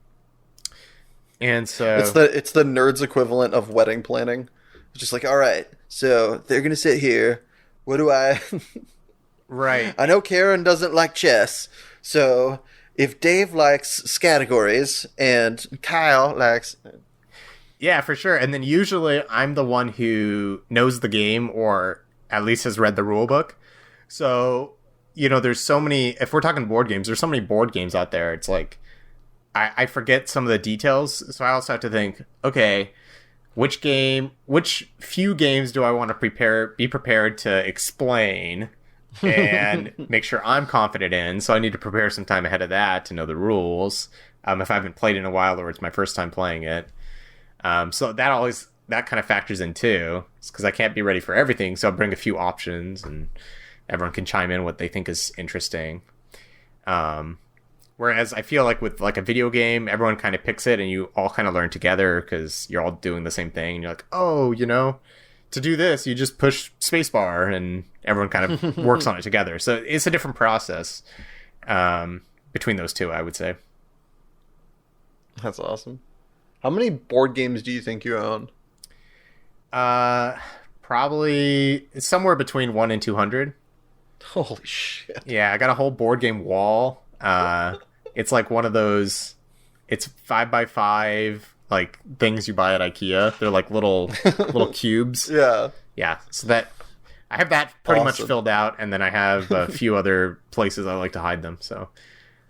so it's the nerds equivalent of wedding planning. It's just like, all right, so they're gonna sit here. What do I? Right. I know Karen doesn't like chess, so if Dave likes categories and Kyle likes. Yeah, for sure. And then usually I'm the one who knows the game or at least has read the rule book. So, there's so many, if we're talking board games, there's so many board games out there. It's like, I forget some of the details. So I also have to think, okay, which few games do I want to be prepared to explain and make sure I'm confident in? So I need to prepare some time ahead of that to know the rules. If I haven't played in a while or it's my first time playing it. So that kind of factors in too, because I can't be ready for everything. So I'll bring a few options and everyone can chime in what they think is interesting. Whereas I feel like with like a video game, everyone kind of picks it and you all kind of learn together because you're all doing the same thing. And you're like, oh, to do this, you just push spacebar and everyone kind of works on it together. So it's a different process between those two, I would say. That's awesome. How many board games do you think you own? Probably somewhere between 1 and 200. Holy shit. Yeah, I got a whole board game wall. It's like one of those, it's 5x5 like things you buy at IKEA. They're like little cubes. Yeah. Yeah. So that I have that pretty much Awesome. filled out, and then I have a few other places I like to hide them. So,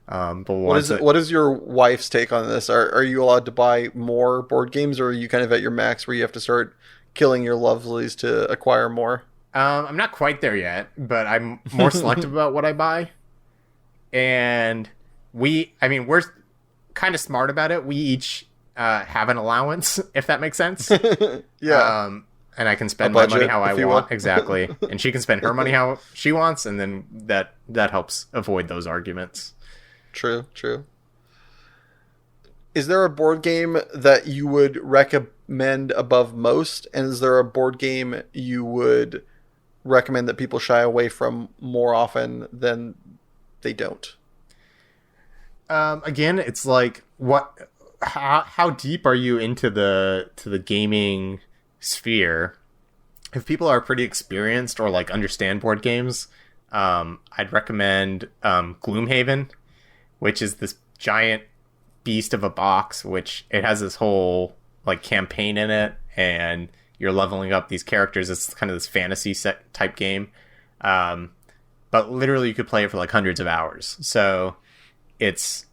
but what is your wife's take on this? Are you allowed to buy more board games, or are you kind of at your max where you have to start killing your lovelies to acquire more? I'm not quite there yet, but I'm more selective about what I buy. And we're kind of smart about it. We each have an allowance, if that makes sense. Yeah. And I can spend my money how I you want. will. Exactly. And she can spend her money how she wants, and then that helps avoid those arguments. True. Is there a board game that you would recommend above most? And is there a board game you would recommend that people shy away from more often than they don't? Again, it's like how deep are you into the gaming sphere? If people are pretty experienced or like understand board games, I'd recommend Gloomhaven, which is this giant beast of a box, which it has this whole like campaign in it, and you're leveling up these characters. It's kind of this fantasy set type game. But literally you could play it for like hundreds of hours. So it's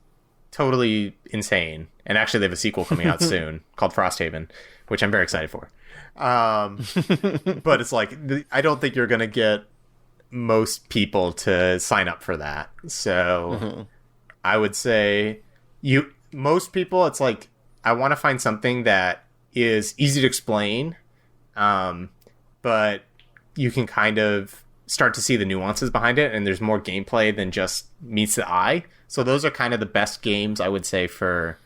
totally insane. And actually they have a sequel coming out soon called Frosthaven, which I'm very excited for. But it's like, I don't think you're going to get most people to sign up for that. So I would say most people, it's like, I want to find something that is easy to explain, but you can kind of start to see the nuances behind it, and there's more gameplay than just meets the eye. So those are kind of the best games, I would say, for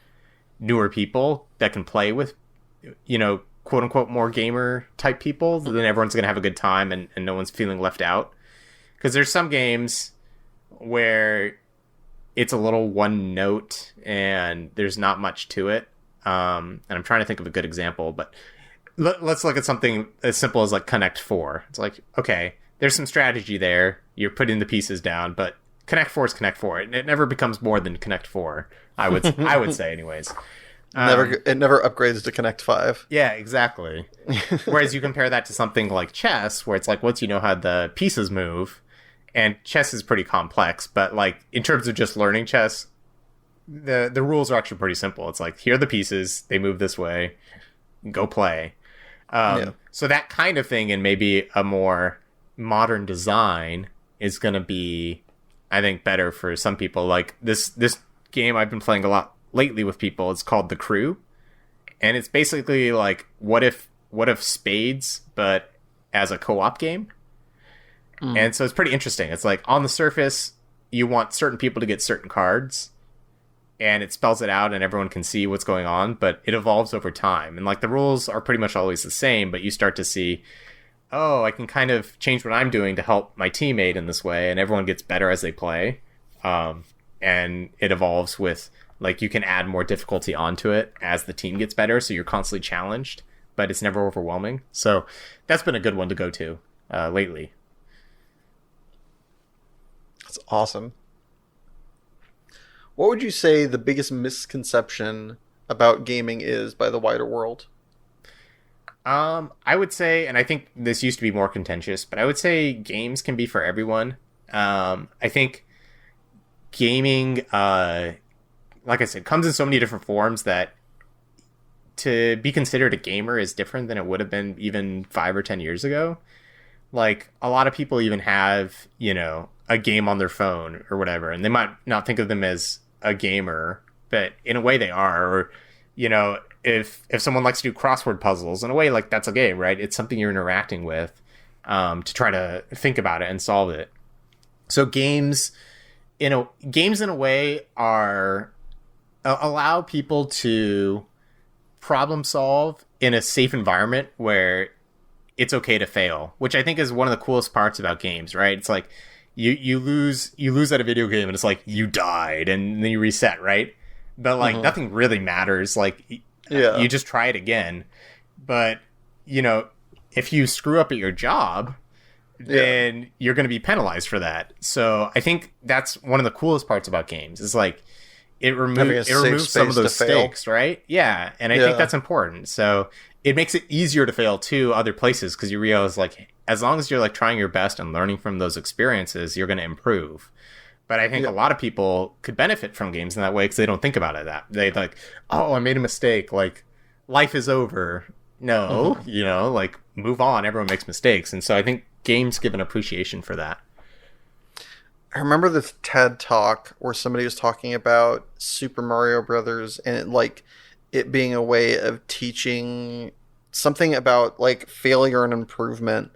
newer people that can play with, quote unquote, more gamer type people. Then everyone's going to have a good time and no one's feeling left out. Because there's some games where it's a little one note and there's not much to it. And I'm trying to think of a good example, but let's look at something as simple as like Connect 4. It's like, okay, there's some strategy there. You're putting the pieces down, but Connect 4 is Connect 4. It never becomes more than Connect 4. I would say, anyways. It never upgrades to Connect 5. Yeah, exactly. Whereas you compare that to something like chess, where it's like, once you know how the pieces move, and chess is pretty complex, but like in terms of just learning chess, the rules are actually pretty simple. It's like, here are the pieces, they move this way, go play. So that kind of thing, and maybe a more modern design, is going to be, I think, better for some people. Like this game I've been playing a lot lately with people, it's called The Crew, and it's basically like what if Spades, but as a co-op game. And so it's pretty interesting. It's like, on the surface, you want certain people to get certain cards, and it spells it out and everyone can see what's going on, but it evolves over time. And like the rules are pretty much always the same, but you start to see, oh, I can kind of change what I'm doing to help my teammate in this way, and everyone gets better as they play. And it evolves with, like, you can add more difficulty onto it as the team gets better, so you're constantly challenged, but it's never overwhelming. So that's been a good one to go to lately. That's awesome. What would you say the biggest misconception about gaming is by the wider world? I would say, and I think this used to be more contentious, but I would say games can be for everyone. I think gaming, like I said, comes in so many different forms that to be considered a gamer is different than it would have been even 5 or 10 years ago. Like, a lot of people even have, a game on their phone or whatever, and they might not think of them as a gamer, but in a way they are. Or, if someone likes to do crossword puzzles, in a way, like, that's a game, right? It's something you're interacting with to try to think about it and solve it. So games in a way are allow people to problem solve in a safe environment where it's okay to fail, which I think is one of the coolest parts about games, right? It's like you lose at a video game and it's like you died and then you reset, right? But like nothing really matters. Like you just try it again. But if you screw up at your job, then you're going to be penalized for that. So I think that's one of the coolest parts about games. Is like it removes some of those stakes, right? Yeah, and I think that's important. So it makes it easier to fail to other places, because you realize, like, as long as you're like trying your best and learning from those experiences, you're going to improve. But I think a lot of people could benefit from games in that way because they don't think about it that they like, oh, I made a mistake. Like, life is over. No, like, move on. Everyone makes mistakes. And so I think games give an appreciation for that. I remember this TED Talk where somebody was talking about Super Mario Brothers and it being a way of teaching something about like failure and improvement.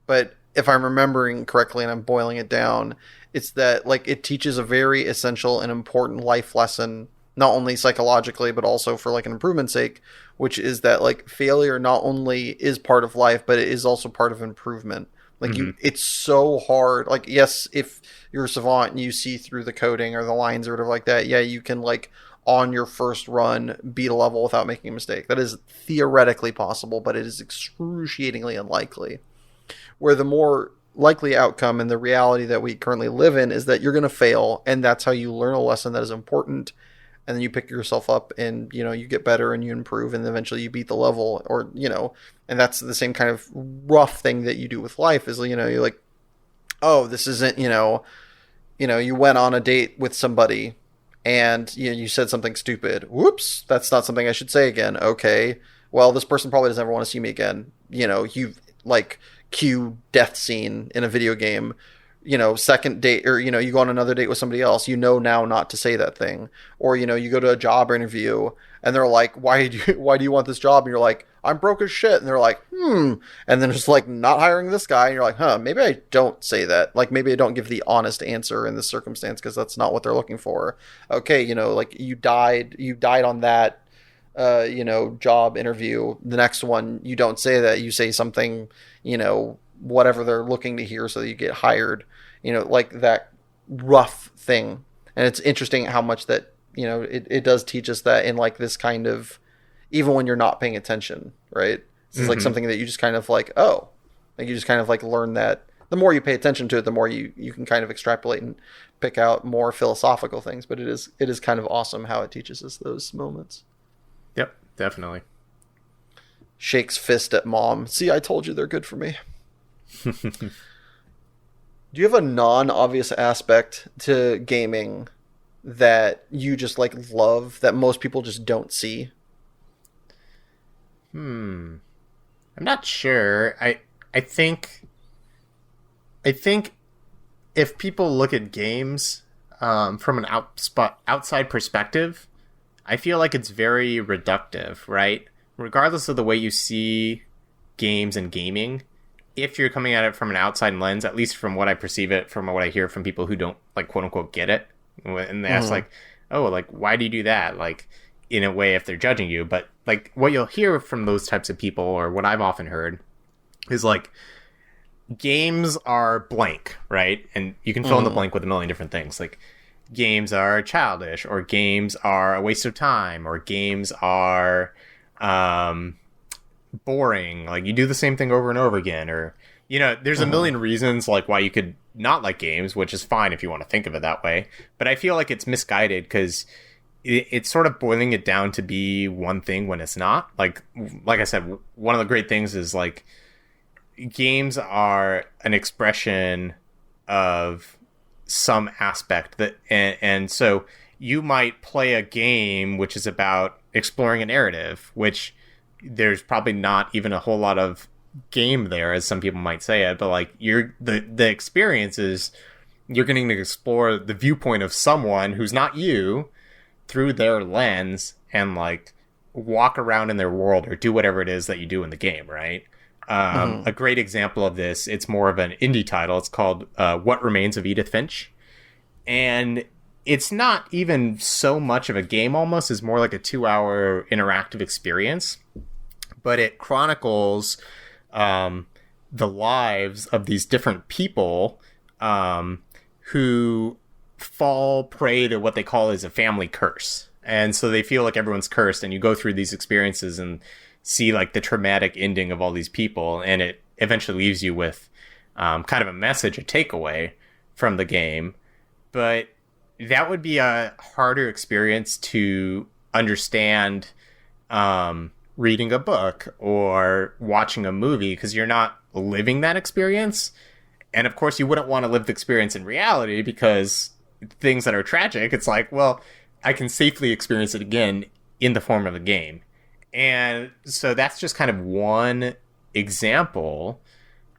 But if I'm remembering correctly and I'm boiling it down, it's that like it teaches a very essential and important life lesson, not only psychologically, but also for like an improvement's sake, which is that like failure not only is part of life, but it is also part of improvement. Like it's so hard. Like, yes, if you're a savant and you see through the coding or the lines or whatever like that, yeah, you can like on your first run beat a level without making a mistake. That is theoretically possible, but it is excruciatingly unlikely. Where the more likely outcome and the reality that we currently live in is that you're going to fail, and that's how you learn a lesson that is important. and then you pick yourself up and, you know, you get better and you improve and eventually you beat the level, or, you know, and that's the same kind of rough thing that you do with life is, you know, you're like, oh, this isn't, you went on a date with somebody and you said something stupid. Whoops, that's not something I should say again. Okay, well, this person probably doesn't ever want to see me again. You know, you've like cue death scene in a video game. You know, second date, or, you know, you go on another date with somebody else, you know now not to say that thing. Or, you know, you go to a job interview and they're like, why do you want this job? And you're like, I'm broke as shit. And they're like, and then just like, not hiring this guy. And you're like, maybe I don't say that. Like, maybe I don't give the honest answer in this circumstance because that's not what they're looking for. Okay, you know, like you died on that, job interview. The next one, you don't say that. You say something, you know, whatever they're looking to hear so that you get hired, you know, like that rough thing. And it's interesting how much that, you know, it does teach us that in like this kind of, even when you're not paying attention, right? This is like something that you just kind of like, like you just kind of like learn that the more you pay attention to it, the more you can kind of extrapolate and pick out more philosophical things. But it is kind of awesome how it teaches us those moments. Yep, definitely. Shakes fist at mom. See, I told you they're good for me. Do you have a non-obvious aspect to gaming that you just like love that most people just don't see? I'm not sure. I think if people look at games from an outside perspective, I feel like it's very reductive, right? Regardless of the way you see games and gaming, if you're coming at it from an outside lens, at least from what I perceive it, from what I hear from people who don't, like, quote unquote get it, and they ask like, oh, like, why do you do that? Like, in a way, if they're judging you. But like what you'll hear from those types of people, or what I've often heard, is like, games are blank, right? And you can fill in the blank with a million different things. Like, games are childish, or games are a waste of time, or games are boring. Like, you do the same thing over and over again, or, you know, there's a million reasons like why you could not like games, which is fine if you want to think of it that way. But I feel like it's misguided because it's sort of boiling it down to be one thing when it's not. Like I said, one of the great things is like, games are an expression of some aspect that, and so you might play a game which is about exploring a narrative, which there's probably not even a whole lot of game there, as some people might say it, but like, the experience is you're getting to explore the viewpoint of someone who's not you through their lens, and like walk around in their world or do whatever it is that you do in the game, right? A great example of this, it's more of an indie title. It's called What Remains of Edith Finch. And it's not even so much of a game, almost. It's more like a 2-hour interactive experience. But it chronicles the lives of these different people who fall prey to what they call is a family curse. And so they feel like everyone's cursed, and you go through these experiences and see like the traumatic ending of all these people, and it eventually leaves you with kind of a message, a takeaway from the game. But that would be a harder experience to understand reading a book or watching a movie, because you're not living that experience. And of course you wouldn't want to live the experience in reality, because things that are tragic, it's like, well, I can safely experience it again in the form of a game. And so that's just kind of one example.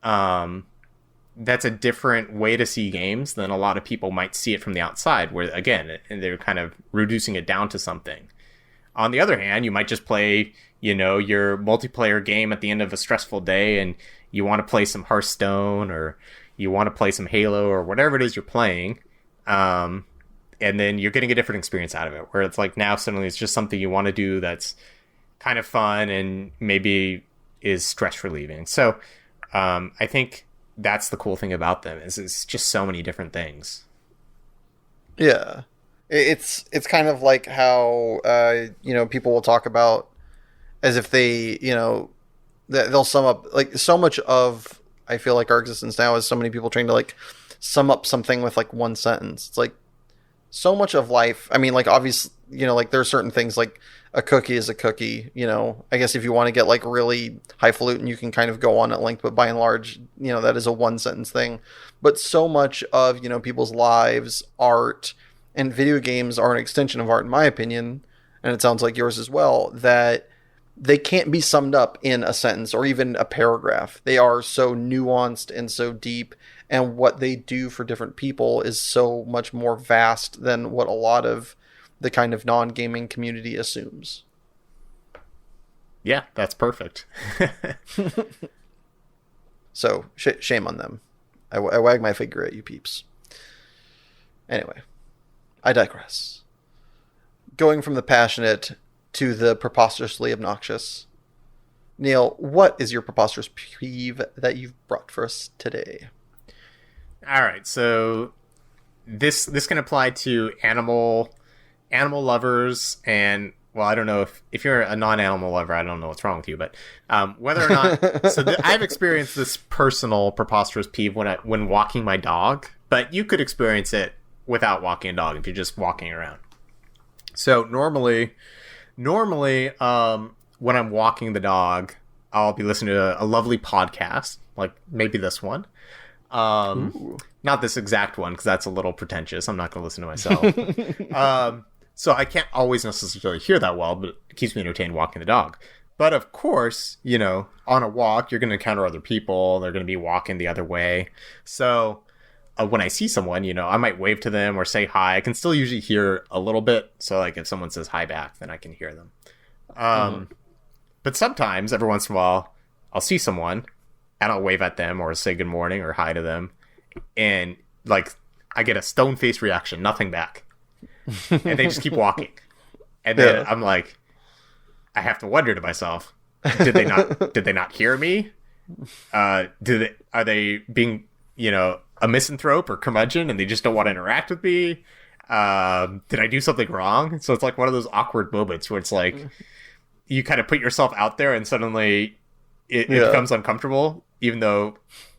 That's a different way to see games than a lot of people might see it from the outside, where, again, they're kind of reducing it down to something. On the other hand, you might just play, you know, your multiplayer game at the end of a stressful day, and you want to play some Hearthstone, or you want to play some Halo, or whatever it is you're playing. And then you're getting a different experience out of it, where it's like, now suddenly it's just something you want to do that's kind of fun and maybe is stress relieving. So I think that's the cool thing about them, is it's just so many different things. Yeah. It's kind of like how, people will talk about as if they, they'll sum up, like, so much of, I feel like, our existence now is so many people trying to, like, sum up something with, like, one sentence. It's like, so much of life, I mean, like, obviously, like there are certain things like a cookie is a cookie, I guess if you want to get like really highfalutin, you can kind of go on at length, but by and large, that is a one sentence thing. But so much of, people's lives, art, and video games are an extension of art, in my opinion, and it sounds like yours as well, that they can't be summed up in a sentence or even a paragraph. They are so nuanced and so deep, and what they do for different people is so much more vast than what a lot of the kind of non-gaming community assumes. Yeah, that's perfect. So, shame on them. I wag my finger at you peeps. Anyway, I digress. Going from the passionate to the preposterously obnoxious. Neil, what is your preposterous peeve that you've brought for us today? All right, so this can apply to animal lovers, and well, I don't know if you're a non-animal lover, I don't know what's wrong with you, but whether or not, so I've experienced this personal preposterous peeve when walking my dog, but you could experience it without walking a dog if you're just walking around. So normally, when I'm walking the dog, I'll be listening to a lovely podcast, like maybe this one. Not this exact one, because that's a little pretentious. I'm not going to listen to myself. So I can't always necessarily hear that well, but it keeps me entertained walking the dog. But of course, on a walk, you're going to encounter other people. They're going to be walking the other way. So when I see someone, I might wave to them or say hi. I can still usually hear a little bit. So like if someone says hi back, then I can hear them. But sometimes, every once in a while, I'll see someone and I'll wave at them or say good morning or hi to them. And like I get a stone-faced reaction, nothing back. And they just keep walking. And then I'm like, I have to wonder to myself, did they not hear me? Are they being, a misanthrope or curmudgeon and they just don't want to interact with me? Did I do something wrong? So it's like one of those awkward moments where it's like you kind of put yourself out there and suddenly it becomes uncomfortable, even though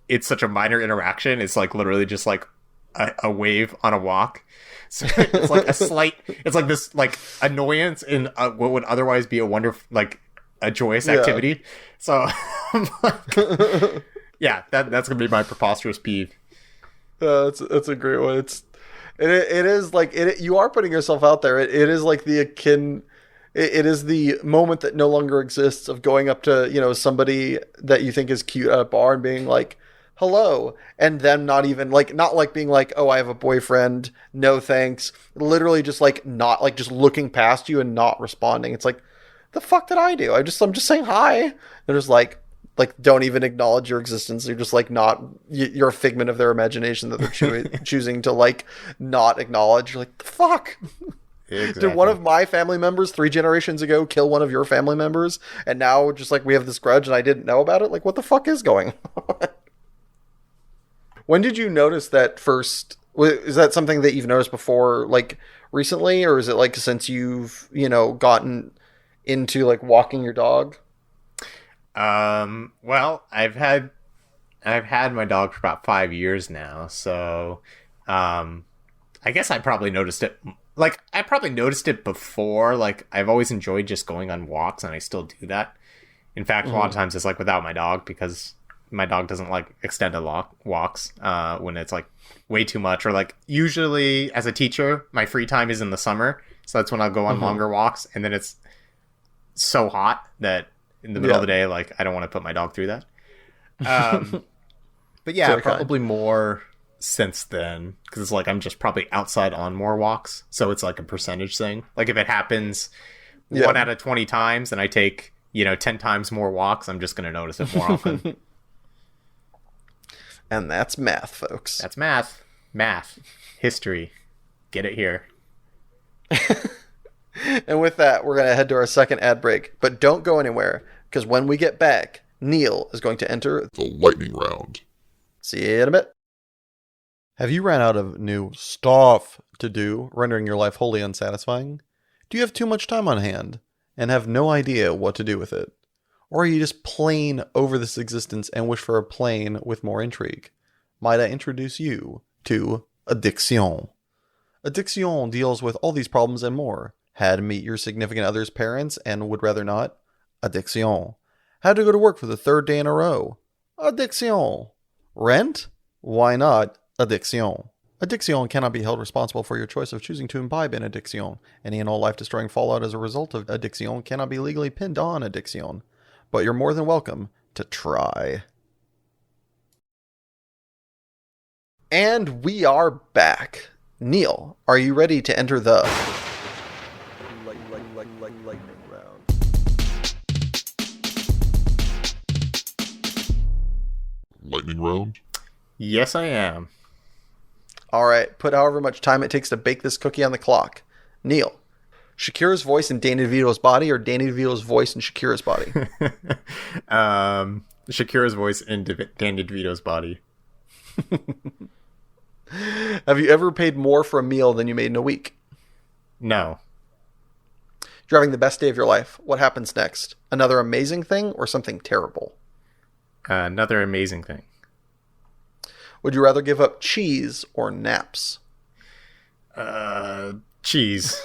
it's such a minor interaction. It's like literally just like a wave on a walk. So it's like it's like this like annoyance in what would otherwise be a wonderful, like a joyous activity. So I'm like, yeah, that's gonna be my preposterous peeve. That's a great one. It is like you are putting yourself out there. It is like it is the moment that no longer exists of going up to somebody that you think is cute at a bar and being like, hello, and them not even like, not like being like, oh, I have a boyfriend, no thanks, literally just like not like just looking past you and not responding. It's like, the fuck did I do? I'm just saying hi. They're just like don't even acknowledge your existence. You're just like you're a figment of their imagination that they're choosing to like not acknowledge. You're like, the fuck. Exactly. Did one of my family members 3 generations ago kill one of your family members, and now just like we have this grudge and I didn't know about it? Like, what the fuck is going on? When did you notice that first? Is that something that you've noticed before, like recently, or is it like since you've gotten into like walking your dog? Well, I've had my dog for about 5 years now, so I guess I probably noticed it. Like, I probably noticed it before. Like, I've always enjoyed just going on walks, and I still do that. In fact, a lot of times it's like without my dog, because my dog doesn't like extended walks when it's like way too much. Or like usually as a teacher, my free time is in the summer, so that's when I'll go on longer walks. And then it's so hot that in the middle of the day, like I don't want to put my dog through that. But yeah, probably more since then, because it's like I'm just probably outside on more walks, so it's like a percentage thing. Like if it happens 1 out of 20 times and I take 10 times more walks, I'm just going to notice it more often. And that's math, folks. That's math. History. Get it here. And with that, we're going to head to our second ad break, but don't go anywhere, because when we get back, Neil is going to enter the lightning round. See you in a bit. Have you ran out of new stuff to do, rendering your life wholly unsatisfying? Do you have too much time on hand and have no idea what to do with it? Or are you just plain over this existence and wish for a plane with more intrigue? Might I introduce you to Addiction? Addiction deals with all these problems and more. Had to meet your significant other's parents and would rather not? Addiction. Had to go to work for the third day in a row? Addiction. Rent? Why not? Addiction. Addiction cannot be held responsible for your choice of choosing to imbibe in addiction. Any and all life-destroying fallout as a result of addiction cannot be legally pinned on addiction. But you're more than welcome to try. And we are back. Neil, are you ready to enter the lightning round? Lightning round? Yes, I am. All right, put however much time it takes to bake this cookie on the clock. Neil, Shakira's voice in Danny DeVito's body or Danny DeVito's voice in Shakira's body? Shakira's voice in Danny DeVito's body. Have you ever paid more for a meal than you made in a week? No. You're having the best day of your life. What happens next? Another amazing thing or something terrible? Another amazing thing. Would you rather give up cheese or naps? Cheese.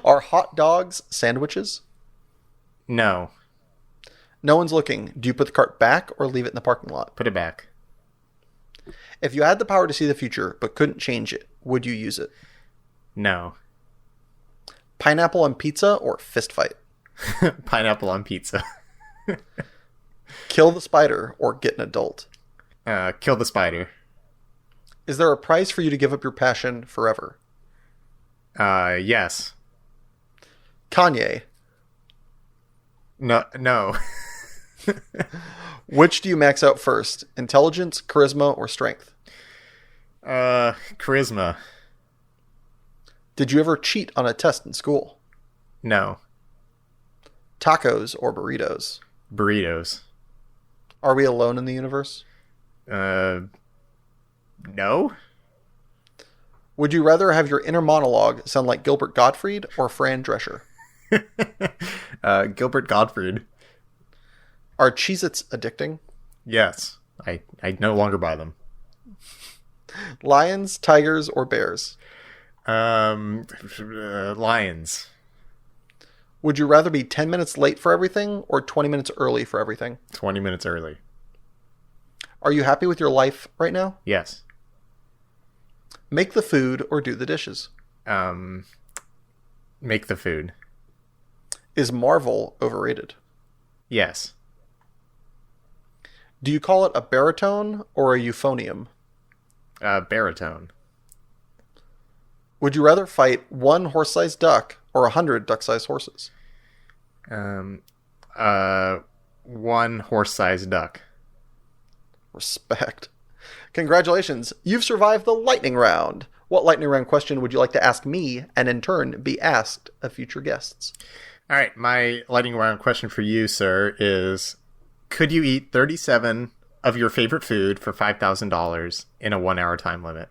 Are hot dogs sandwiches? No. No one's looking. Do you put the cart back or leave it in the parking lot? Put it back. If you had the power to see the future but couldn't change it, would you use it? No. Pineapple on pizza or fist fight? Pineapple on pizza. Kill the spider or get an adult? Kill the spider. Is there a price for you to give up your passion forever? Yes. Kanye. No. Which do you max out first? Intelligence, charisma, or strength? Charisma. Did you ever cheat on a test in school? No. Tacos or burritos? Burritos. Are we alone in the universe? No. Would you rather have your inner monologue sound like Gilbert Gottfried or Fran Drescher? Gilbert Gottfried. Are Cheez-Its addicting? Yes. I no longer buy them. Lions, tigers, or bears? Lions. Would you rather be 10 minutes late for everything or 20 minutes early for everything? 20 minutes early. Are you happy with your life right now? Yes. Make the food or do the dishes? Make the food. Is Marvel overrated? Yes. Do you call it a baritone or a euphonium? Baritone. Would you rather fight one horse-sized duck or 100 duck-sized horses? One horse-sized duck. Respect. Congratulations, you've survived the lightning round. What lightning round question would you like to ask me and in turn be asked of future guests? All right, my lightning round question for you, sir, is could you eat 37 of your favorite food for $5,000 in a 1 hour time limit?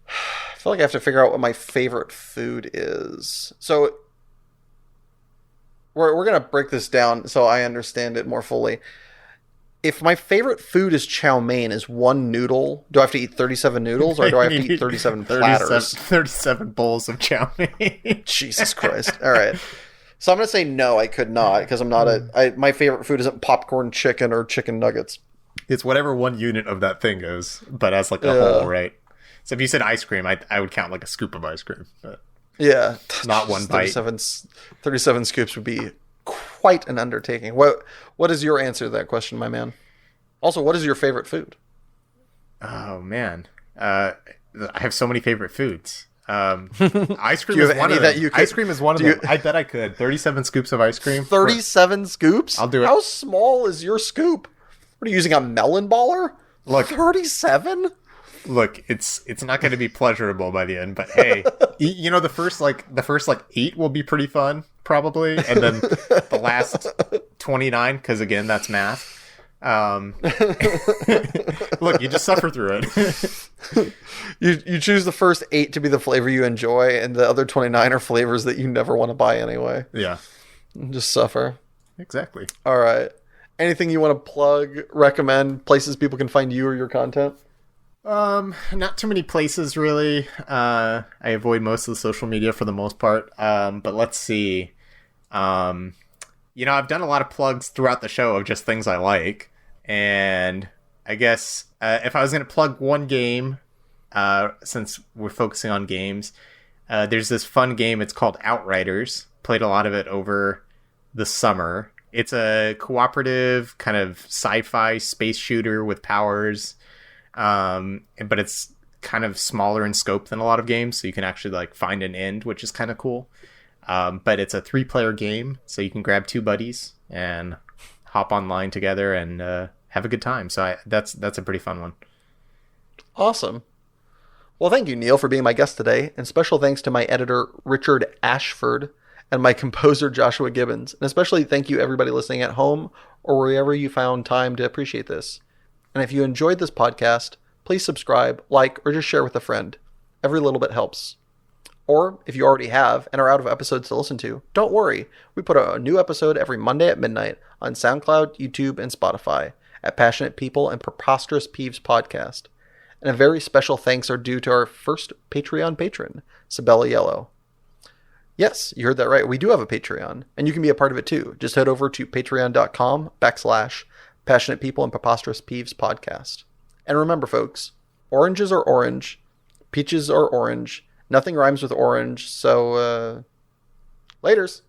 I feel like I have to figure out what my favorite food is. So we're going to break this down so I understand it more fully. If my favorite food is chow mein, is one noodle, do I have to eat 37 noodles or do I have to eat 37 platters? 37 bowls of chow mein. Jesus Christ. All right. So I'm going to say no, I could not, because I'm not my favorite food isn't popcorn chicken or chicken nuggets. It's whatever one unit of that thing is, but as like a whole, right? So if you said ice cream, I would count like a scoop of ice cream. But yeah. Not one bite. 37 scoops would be quite an undertaking. What is your answer to that question, my man? Also, what is your favorite food? Oh, man. I have so many favorite foods. Ice cream is one of them. Ice cream is one of them. I bet I could. 37 scoops of ice cream. 37 scoops? I'll do it. How small is your scoop? What are you using, a melon baller? Look, 37? Look, it's not going to be pleasurable by the end, but hey, you know the first 8 will be pretty fun probably, and then the last 29, because again that's math. Look, you just suffer through it. You choose the first 8 to be the flavor you enjoy, and the other 29 are flavors that you never want to buy anyway. Yeah, just suffer. Exactly. All right. Anything you want to plug, recommend, places people can find you or your content? Not too many places really. I avoid most of the social media for the most part. But let's see. I've done a lot of plugs throughout the show of just things I like. And I guess if I was going to plug one game, since we're focusing on games, there's this fun game. It's called Outriders. Played a lot of it over the summer. It's a cooperative kind of sci-fi space shooter with powers. But it's kind of smaller in scope than a lot of games. So you can actually like find an end, which is kind of cool. But it's a 3-player game. So you can grab 2 buddies and hop online together and have a good time. So that's a pretty fun one. Awesome. Well, thank you, Neil, for being my guest today. And special thanks to my editor, Richard Ashford, and my composer, Joshua Gibbons. And especially thank you, everybody listening at home or wherever you found time to appreciate this. And if you enjoyed this podcast, please subscribe, like, or just share with a friend. Every little bit helps. Or if you already have and are out of episodes to listen to, don't worry. We put a new episode every Monday at midnight on SoundCloud, YouTube, and Spotify at Passionate People and Preposterous Peeves podcast. And a very special thanks are due to our first Patreon patron, Sabella Yellow. Yes, you heard that right. We do have a Patreon, and you can be a part of it too. Just head over to patreon.com/Passionate People and Preposterous Peeves podcast. And remember, folks, oranges are orange, peaches are orange, nothing rhymes with orange, so, laters.